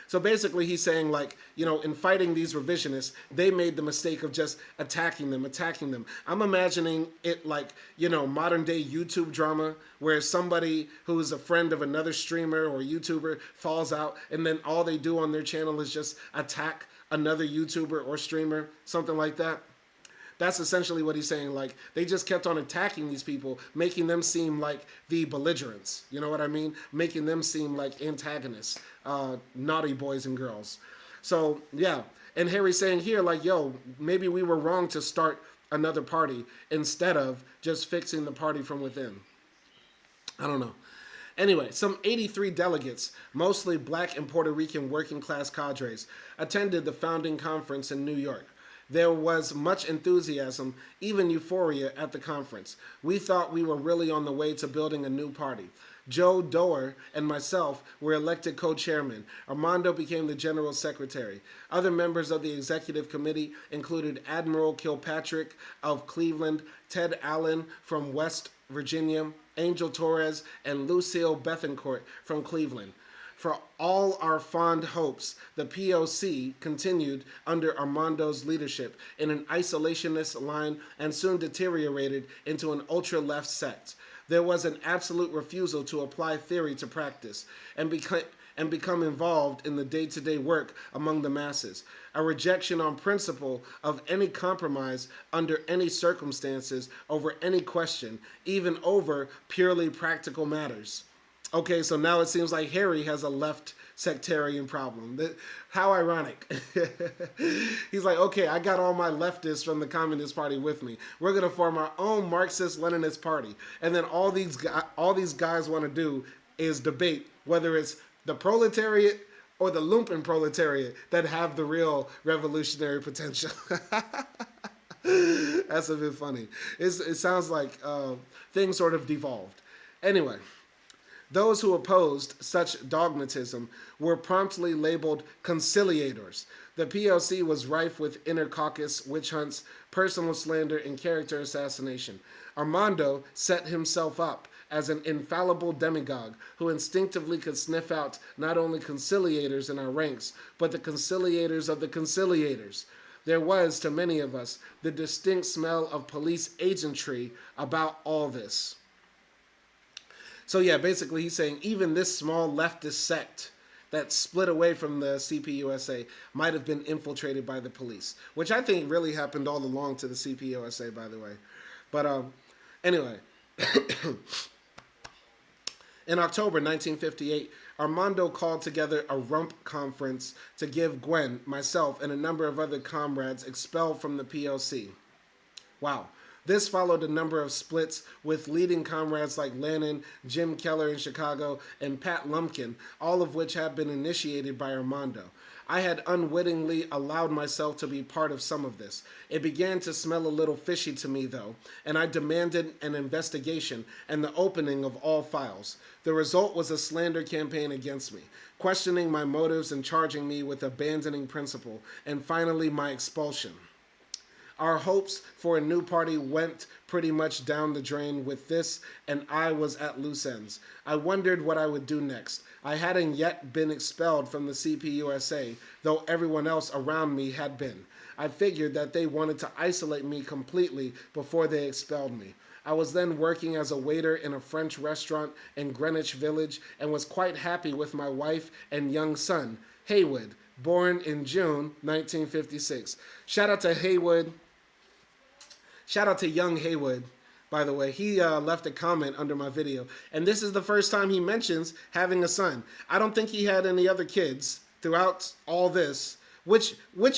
So basically he's saying, like, you know, in fighting these revisionists, they made the mistake of just attacking them. I'm imagining it like, you know, modern day YouTube drama where somebody who is a friend of another streamer or YouTuber falls out and then all they do on their channel is just attack another YouTuber or streamer, something like that. That's essentially what he's saying. Like, they just kept on attacking these people, making them seem like the belligerents. You know what I mean? Making them seem like antagonists, naughty boys and girls. So, yeah. And Harry's saying here, like, yo, maybe we were wrong to start another party instead of just fixing the party from within. I don't know. Anyway, some 83 delegates, mostly black and Puerto Rican working class cadres, attended the founding conference in New York. There was much enthusiasm, even euphoria at the conference. We thought we were really on the way to building a new party. Joe Doer and myself were elected co-chairmen. Armando became the general secretary. Other members of the executive committee included Admiral Kilpatrick of Cleveland, Ted Allen from West Virginia, Angel Torres, and Lucille Bethencourt from Cleveland. For all our fond hopes, the POC continued under Armando's leadership in an isolationist line and soon deteriorated into an ultra-left sect. There was an absolute refusal to apply theory to practice and become involved in the day-to-day work among the masses. A rejection on principle of any compromise under any circumstances over any question, even over purely practical matters. Okay, so now it seems like Harry has a left sectarian problem. How ironic. He's like, okay, I got all my leftists from the Communist Party with me. We're going to form our own Marxist-Leninist party. And then all these guys want to do is debate whether it's the proletariat or the lumpen proletariat that have the real revolutionary potential. That's a bit funny. It sounds like things sort of devolved. Anyway. Those who opposed such dogmatism were promptly labeled conciliators. The PLC was rife with inter-caucus witch hunts, personal slander, and character assassination. Armando set himself up as an infallible demagogue who instinctively could sniff out not only conciliators in our ranks, but the conciliators of the conciliators. There was, to many of us, the distinct smell of police agentry about all this. So yeah, basically he's saying even this small leftist sect that split away from the CPUSA might have been infiltrated by the police, which I think really happened all along to the CPUSA, by the way. But anyway, in October 1958, Armando called together a rump conference to give Gwen, myself, and a number of other comrades expelled from the PLC. Wow. This followed a number of splits with leading comrades like Lannon, Jim Keller in Chicago, and Pat Lumpkin, all of which had been initiated by Armando. I had unwittingly allowed myself to be part of some of this. It began to smell a little fishy to me, though, and I demanded an investigation and the opening of all files. The result was a slander campaign against me, questioning my motives and charging me with abandoning principle, and finally my expulsion. Our hopes for a new party went pretty much down the drain with this, and I was at loose ends. I wondered what I would do next. I hadn't yet been expelled from the CPUSA, though everyone else around me had been. I figured that they wanted to isolate me completely before they expelled me. I was then working as a waiter in a French restaurant in Greenwich Village and was quite happy with my wife and young son, Haywood, born in June 1956. Shout out to Haywood. Shout out to young Haywood, by the way. He left a comment under my video. And this is the first time he mentions having a son. I don't think he had any other kids throughout all this, which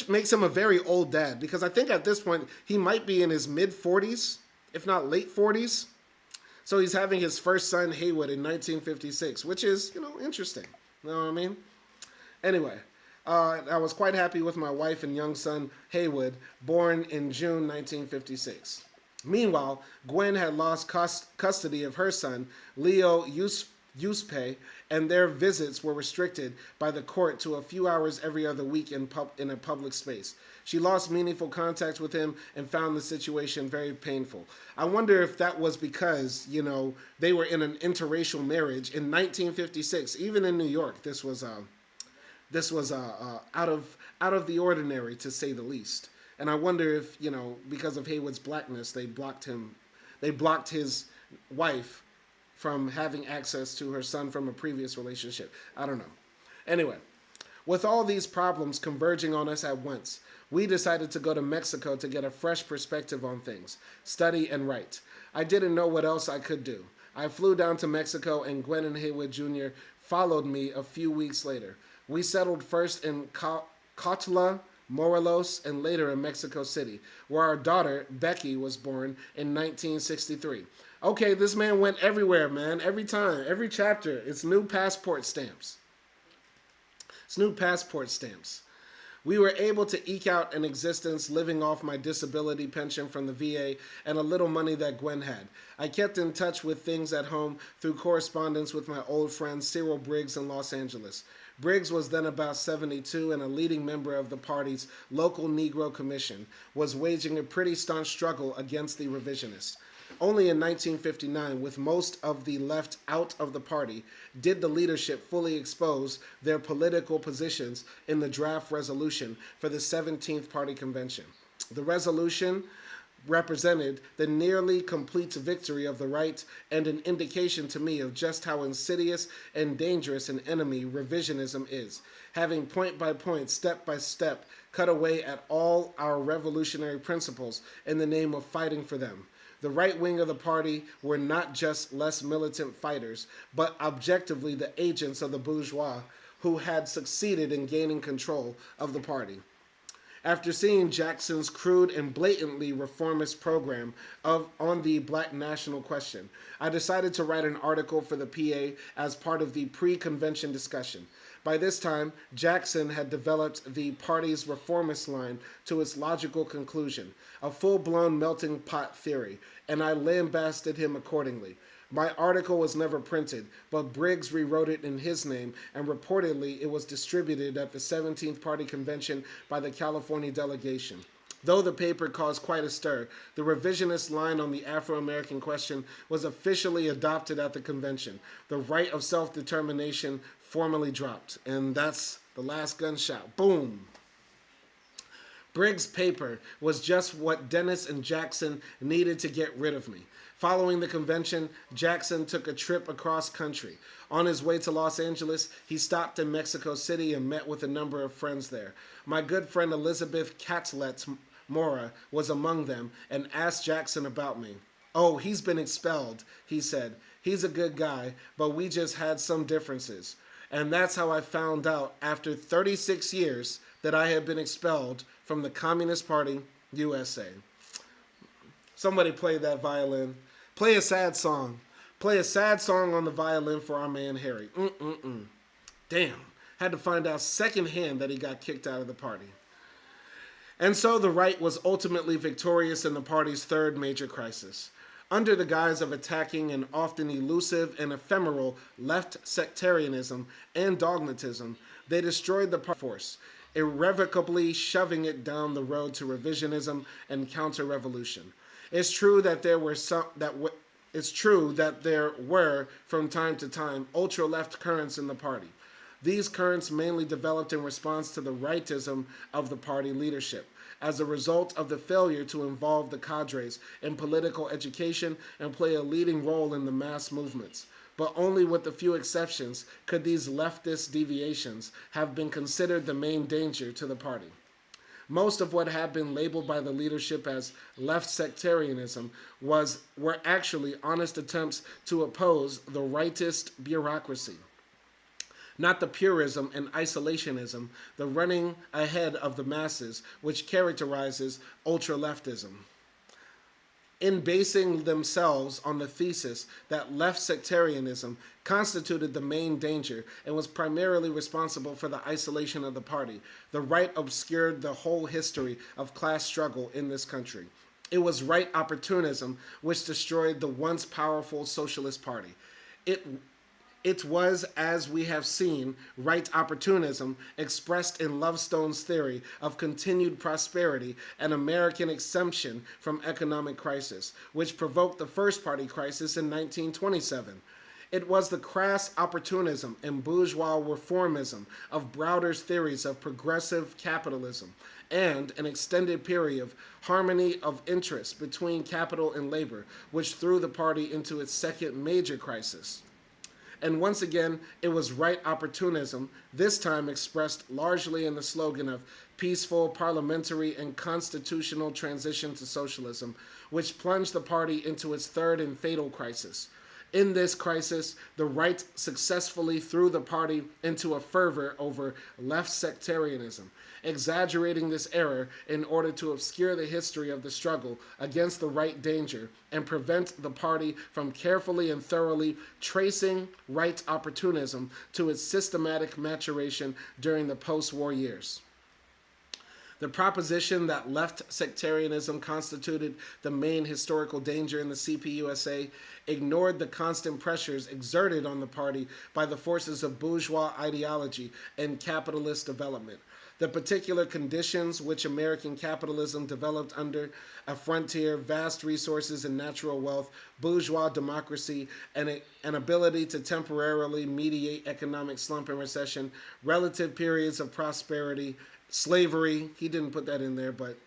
makes him a very old dad. Because I think at this point, he might be in his mid-40s, if not late 40s. So he's having his first son, Haywood, in 1956, which is, interesting. You know what I mean? Anyway. I was quite happy with my wife and young son, Haywood, born in June 1956. Meanwhile, Gwen had lost custody of her son, Leo Yuspe, and their visits were restricted by the court to a few hours every other week in a public space. She lost meaningful contact with him and found the situation very painful. I wonder if that was because, they were in an interracial marriage in 1956. Even in New York, this was out of the ordinary, to say the least. And I wonder if, because of Haywood's blackness, they blocked his wife from having access to her son from a previous relationship. I don't know. Anyway, with all these problems converging on us at once, we decided to go to Mexico to get a fresh perspective on things, study and write. I didn't know what else I could do. I flew down to Mexico, and Gwen and Haywood Jr. followed me a few weeks later. We settled first in Cautla, Morelos, and later in Mexico City, where our daughter, Becky, was born in 1963. Okay, this man went everywhere, man. Every time, every chapter, it's new passport stamps. It's new passport stamps. We were able to eke out an existence living off my disability pension from the VA and a little money that Gwen had. I kept in touch with things at home through correspondence with my old friend Cyril Briggs in Los Angeles. Briggs was then about 72 and a leading member of the party's local Negro Commission, was waging a pretty staunch struggle against the revisionists. Only in 1959, with most of the left out of the party, did the leadership fully expose their political positions in the draft resolution for the 17th Party Convention. The resolution represented the nearly complete victory of the right and an indication to me of just how insidious and dangerous an enemy revisionism is, having point by point, step by step, cut away at all our revolutionary principles in the name of fighting for them. The right wing of the party were not just less militant fighters, but objectively the agents of the bourgeois who had succeeded in gaining control of the party. After seeing Jackson's crude and blatantly reformist program on the black national question, I decided to write an article for the PA as part of the pre-convention discussion. By this time, Jackson had developed the party's reformist line to its logical conclusion, a full-blown melting pot theory, and I lambasted him accordingly. My article was never printed, but Briggs rewrote it in his name, and reportedly it was distributed at the 17th Party Convention by the California delegation. Though the paper caused quite a stir, the revisionist line on the Afro-American question was officially adopted at the convention. The right of self-determination formally dropped, and that's the last gunshot. Boom! Briggs' paper was just what Dennis and Jackson needed to get rid of me. Following the convention, Jackson took a trip across country. On his way to Los Angeles, he stopped in Mexico City and met with a number of friends there. My good friend Elizabeth Catlett Mora was among them and asked Jackson about me. "Oh, he's been expelled," he said. "He's a good guy, but we just had some differences." And that's how I found out after 36 years that I had been expelled from the Communist Party USA. Somebody play that violin. Play a sad song. Play a sad song on the violin for our man Harry. Damn. Had to find out secondhand that he got kicked out of the party. And so the right was ultimately victorious in the party's third major crisis. Under the guise of attacking an often elusive and ephemeral left sectarianism and dogmatism, they destroyed the party force, irrevocably shoving it down the road to revisionism and counter-revolution. It's true that there were from time to time ultra-left currents in the party. These currents mainly developed in response to the rightism of the party leadership, as a result of the failure to involve the cadres in political education and play a leading role in the mass movements. But only with a few exceptions could these leftist deviations have been considered the main danger to the party. Most of what had been labeled by the leadership as left sectarianism were actually honest attempts to oppose the rightist bureaucracy, not the purism and isolationism, the running ahead of the masses, which characterizes ultra-leftism. In basing themselves on the thesis that left sectarianism constituted the main danger and was primarily responsible for the isolation of the party, the right obscured the whole history of class struggle in this country. It was right opportunism which destroyed the once powerful Socialist Party. It was, as we have seen, right opportunism expressed in Lovestone's theory of continued prosperity and American exemption from economic crisis, which provoked the first party crisis in 1927. It was the crass opportunism and bourgeois reformism of Browder's theories of progressive capitalism and an extended period of harmony of interest between capital and labor, which threw the party into its second major crisis. And once again, it was right opportunism, this time expressed largely in the slogan of peaceful, parliamentary, and constitutional transition to socialism, which plunged the party into its third and fatal crisis. In this crisis, the right successfully threw the party into a fervor over left sectarianism, exaggerating this error in order to obscure the history of the struggle against the right danger and prevent the party from carefully and thoroughly tracing right opportunism to its systematic maturation during the post-war years. The proposition that left sectarianism constituted the main historical danger in the CPUSA ignored the constant pressures exerted on the party by the forces of bourgeois ideology and capitalist development. The particular conditions which American capitalism developed under a frontier, vast resources and natural wealth, bourgeois democracy, and an ability to temporarily mediate economic slump and recession, relative periods of prosperity, slavery, he didn't put that in there, but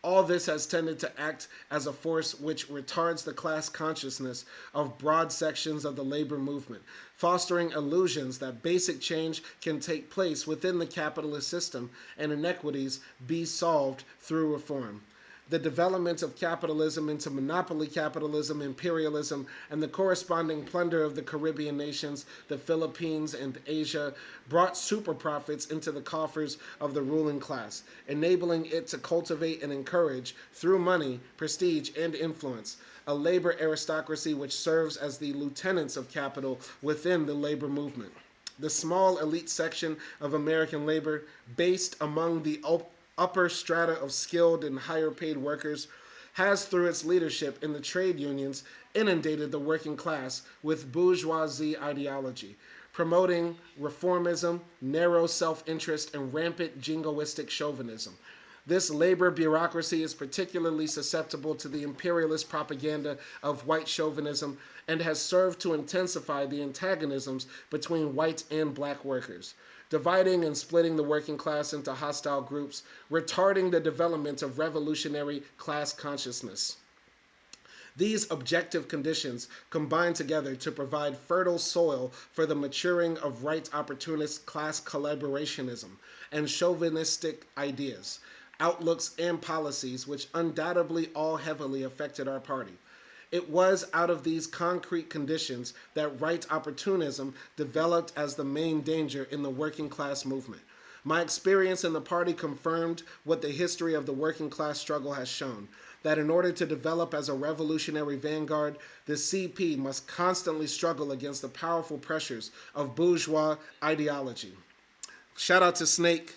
all this has tended to act as a force which retards the class consciousness of broad sections of the labor movement, fostering illusions that basic change can take place within the capitalist system and inequities be solved through reform. The development of capitalism into monopoly capitalism, imperialism, and the corresponding plunder of the Caribbean nations, the Philippines, and Asia brought super profits into the coffers of the ruling class, enabling it to cultivate and encourage, through money, prestige, and influence, a labor aristocracy which serves as the lieutenants of capital within the labor movement. The small elite section of American labor, based among the upper strata of skilled and higher paid workers, has through its leadership in the trade unions inundated the working class with bourgeoisie ideology, promoting reformism, narrow self-interest, and rampant jingoistic chauvinism. This labor bureaucracy is particularly susceptible to the imperialist propaganda of white chauvinism and has served to intensify the antagonisms between white and black workers, dividing and splitting the working class into hostile groups, retarding the development of revolutionary class consciousness. These objective conditions combine together to provide fertile soil for the maturing of right opportunist class collaborationism and chauvinistic ideas, outlooks, and policies which undoubtedly all heavily affected our party. It was out of these concrete conditions that right opportunism developed as the main danger in the working class movement. My experience in the party confirmed what the history of the working class struggle has shown. that in order to develop as a revolutionary vanguard, the CP must constantly struggle against the powerful pressures of bourgeois ideology. Shout out to Snake.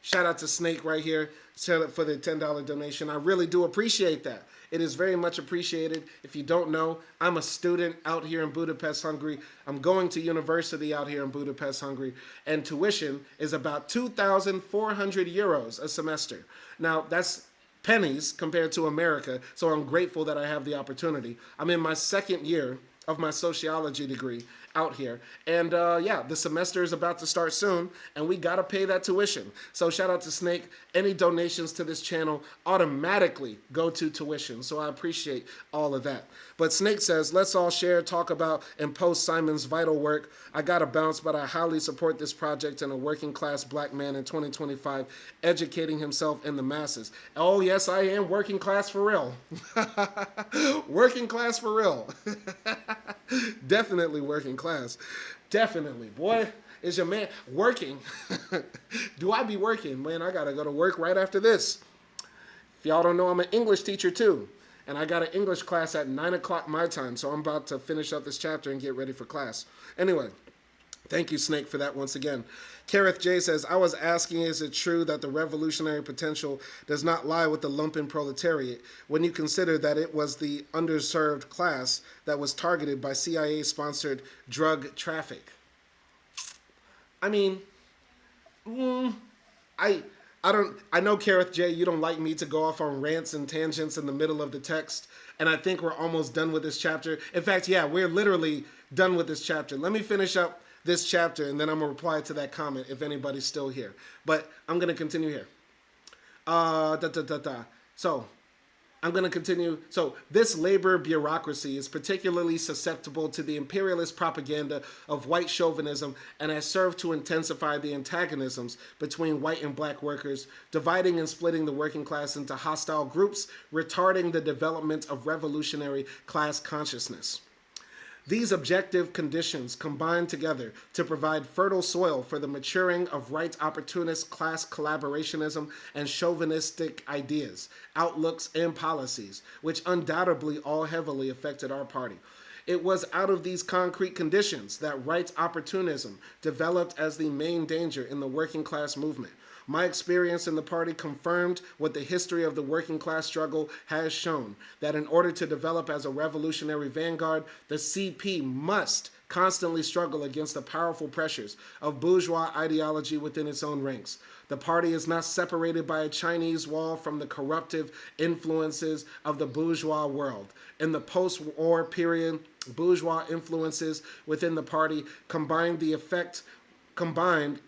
Shout out to Snake right here. Shout out for the $10 donation. I really do appreciate that. It is very much appreciated. If you don't know, I'm a student out here in Budapest, Hungary. I'm going to university out here in Budapest, Hungary, and tuition is about 2,400 euros a semester. Now, that's pennies compared to America, so I'm grateful that I have the opportunity. I'm in my second year of my sociology degree out here. And yeah, the semester is about to start soon, and we gotta pay that tuition. So shout out to Snake. Any donations to this channel automatically go to tuition, so I appreciate all of that. But Snake says, let's all share, talk about, and post Simon's vital work. I gotta bounce, but I highly support this project and a working class black man in 2025 educating himself in the masses. Oh yes, I am working class for real. Working class for real. Definitely working class. Definitely. Boy, is your man working? Do I be working? Man, I gotta go to work right after this. If y'all don't know, I'm an English teacher too. And I got an English class at 9 o'clock my time, so I'm about to finish up this chapter and get ready for class. Anyway, thank you, Snake, for that once again. Kareth J says, I was asking, is it true that the revolutionary potential does not lie with the lumpen proletariat when you consider that it was the underserved class that was targeted by CIA-sponsored drug traffic? I mean, I know, Kareth J, you don't like me to go off on rants and tangents in the middle of the text, and I think we're almost done with this chapter. In fact, yeah, we're literally done with this chapter. Let me finish up this chapter, and then I'm going to reply to that comment if anybody's still here. But I'm going to continue here. So, I'm going to continue. So, this labor bureaucracy is particularly susceptible to the imperialist propaganda of white chauvinism and has served to intensify the antagonisms between white and black workers, dividing and splitting the working class into hostile groups, retarding the development of revolutionary class consciousness. These objective conditions combine together to provide fertile soil for the maturing of right opportunist class collaborationism and chauvinistic ideas, outlooks, and policies, which undoubtedly all heavily affected our party. It was out of these concrete conditions that right opportunism developed as the main danger in the working class movement. My experience in the party confirmed what the history of the working class struggle has shown, that in order to develop as a revolutionary vanguard, the CP must constantly struggle against the powerful pressures of bourgeois ideology within its own ranks. The party is not separated by a Chinese wall from the corruptive influences of the bourgeois world. In the post-war period, bourgeois influences within the party combined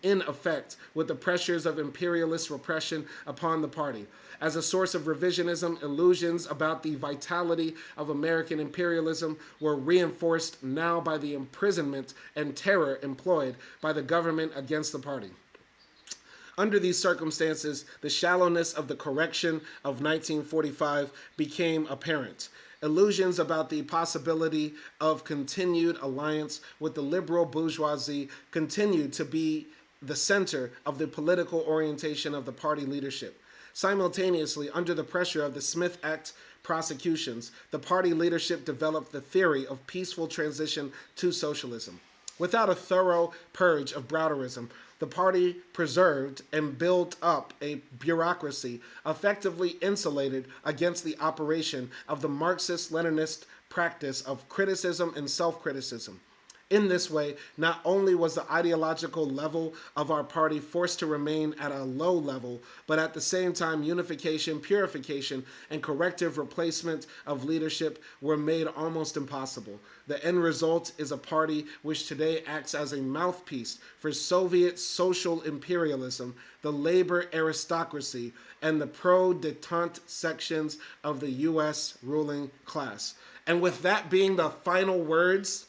in effect with the pressures of imperialist repression upon the party. As a source of revisionism, illusions about the vitality of American imperialism were reinforced now by the imprisonment and terror employed by the government against the party. Under these circumstances, the shallowness of the correction of 1945 became apparent. Illusions about the possibility of continued alliance with the liberal bourgeoisie continued to be the center of the political orientation of the party leadership. Simultaneously, under the pressure of the Smith Act prosecutions, the party leadership developed the theory of peaceful transition to socialism. Without a thorough purge of Browderism, the party preserved and built up a bureaucracy effectively insulated against the operation of the Marxist-Leninist practice of criticism and self-criticism. In this way, not only was the ideological level of our party forced to remain at a low level, but at the same time unification, purification, and corrective replacement of leadership were made almost impossible. The end result is a party which today acts as a mouthpiece for Soviet social imperialism, the labor aristocracy, and the pro-detente sections of the U.S. ruling class. And with that being the final words,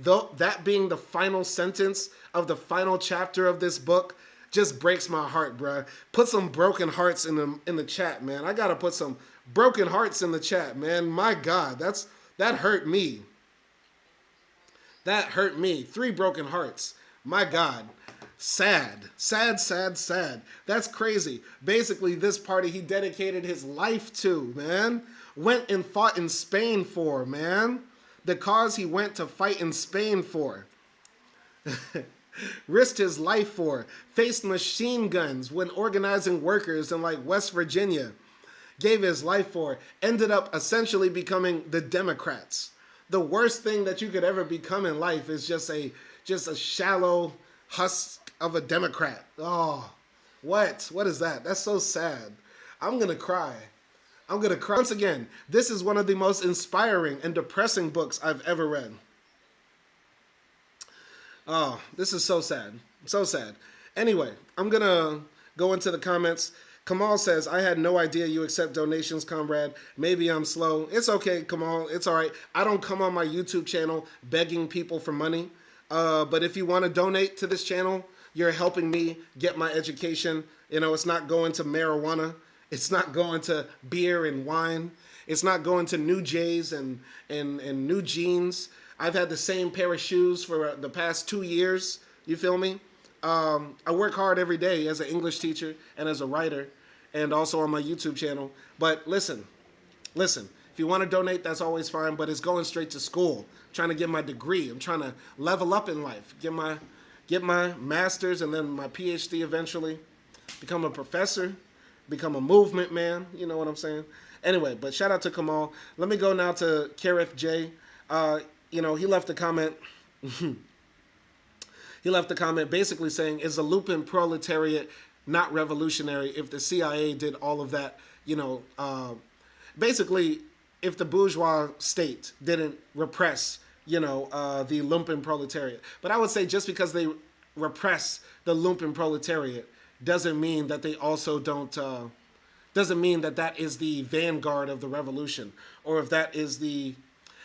that being the final sentence of the final chapter of this book, just breaks my heart, bruh. Put some broken hearts in the chat, man. I gotta put some broken hearts in the chat, man. My God, that hurt me. That hurt me. 3 broken hearts. My God. Sad, sad, sad, sad. That's crazy. Basically, this party he dedicated his life to, man. Went and fought in Spain for, man. The cause he went to fight in Spain for. Risked his life for. Faced machine guns when organizing workers in like West Virginia. Gave his life for. Ended up essentially becoming the Democrats. The worst thing that you could ever become in life is just a shallow husk of a Democrat. Oh, what? What is that? That's so sad. I'm going to cry. I'm going to cry. Once again, this is one of the most inspiring and depressing books I've ever read. Oh, this is so sad. So sad. Anyway, I'm going to go into the comments. Kamal says, I had no idea you accept donations, comrade. Maybe I'm slow. It's okay, Kamal. It's all right. I don't come on my YouTube channel begging people for money. But if you want to donate to this channel, you're helping me get my education. You know, it's not going to marijuana. It's not going to beer and wine. It's not going to new J's and new jeans. I've had the same pair of shoes for the past 2 years. You feel me? I work hard every day as an English teacher and as a writer and also on my YouTube channel. But listen, if you want to donate, that's always fine, but it's going straight to school. I'm trying to get my degree. I'm trying to level up in life, get my master's and then my PhD eventually, become a professor, become a movement man, you know what I'm saying? Anyway, but shout out to Kamal. Let me go now to Kareth J. You know, he left a comment. He left a comment basically saying, is the lumpen proletariat not revolutionary if the CIA did all of that? You know, basically, if the bourgeois state didn't repress, you know, the lumpen proletariat. But I would say just because they repress the lumpen proletariat doesn't mean that they also don't, doesn't mean that that is the vanguard of the revolution. Or if that is the,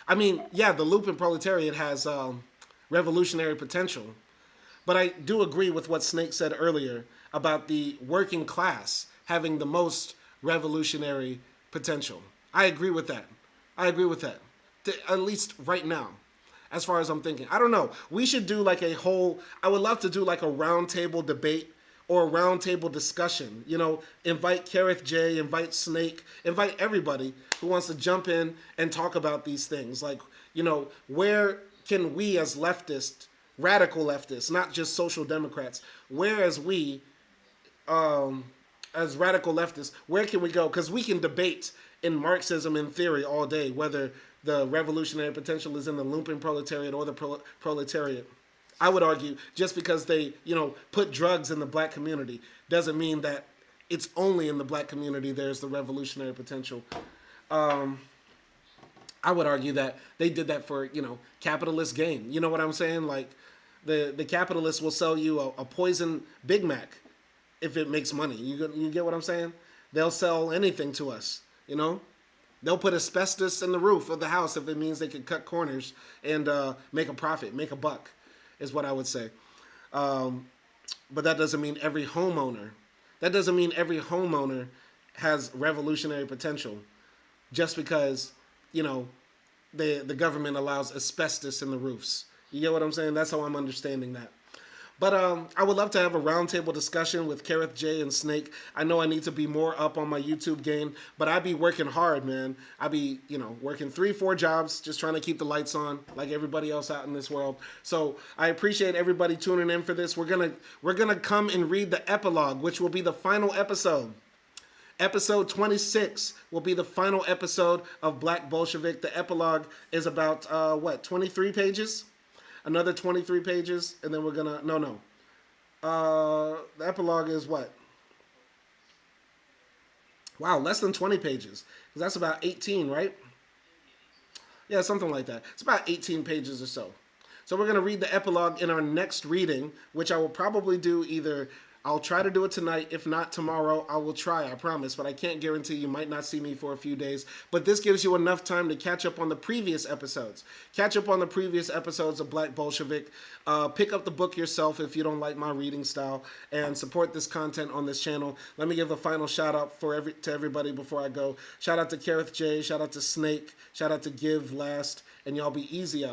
I mean, yeah, the lumpen proletariat has revolutionary potential. But I do agree with what Snake said earlier about the working class having the most revolutionary potential. I agree with that. I agree with that. At least right now, as far as I'm thinking. I don't know. We should do like a whole, I would love to do like a roundtable debate or a roundtable discussion. You know, invite Kareth J, invite Snake, invite everybody who wants to jump in and talk about these things. Like, you know, where can we as leftists, radical leftists, not just social democrats, whereas we, as radical leftists, where can we go? Because we can debate in Marxism in theory all day, whether the revolutionary potential is in the lumpen proletariat or the proletariat. I would argue just because they, you know, put drugs in the black community doesn't mean that it's only in the black community there's the revolutionary potential. I would argue that they did that for, you know, capitalist gain. You know what I'm saying? Like, the capitalists will sell you a poison Big Mac if it makes money. You get what I'm saying? They'll sell anything to us, you know? They'll put asbestos in the roof of the house if it means they can cut corners and make a profit, make a buck, is what I would say. But that doesn't mean every homeowner. That doesn't mean every homeowner has revolutionary potential just because, you know, the government allows asbestos in the roofs. You get what I'm saying? That's how I'm understanding that. But I would love to have a roundtable discussion with Kareth J and Snake. I know I need to be more up on my YouTube game, but I be working hard, man. I be, you know, working 3-4 jobs, just trying to keep the lights on like everybody else out in this world. So I appreciate everybody tuning in for this. We're gonna come and read the epilogue, which will be the final episode. Episode 26 will be the final episode of Black Bolshevik. The epilogue is about, 23 pages? Another 23 pages, and then we're gonna, the epilogue is what? Wow, less than 20 pages. Because that's about 18, right? Yeah, something like that. It's about 18 pages or so. So we're going to read the epilogue in our next reading, which I will probably do either, I'll try to do it tonight. If not tomorrow, I will try, I promise. But I can't guarantee you might not see me for a few days. But this gives you enough time to catch up on the previous episodes. Catch up on the previous episodes of Black Bolshevik. Pick up the book yourself if you don't like my reading style. And support this content on this channel. Let me give a final shout out to everybody before I go. Shout out to Kareth J. Shout out to Snake. Shout out to Give Last. And y'all be easy out there.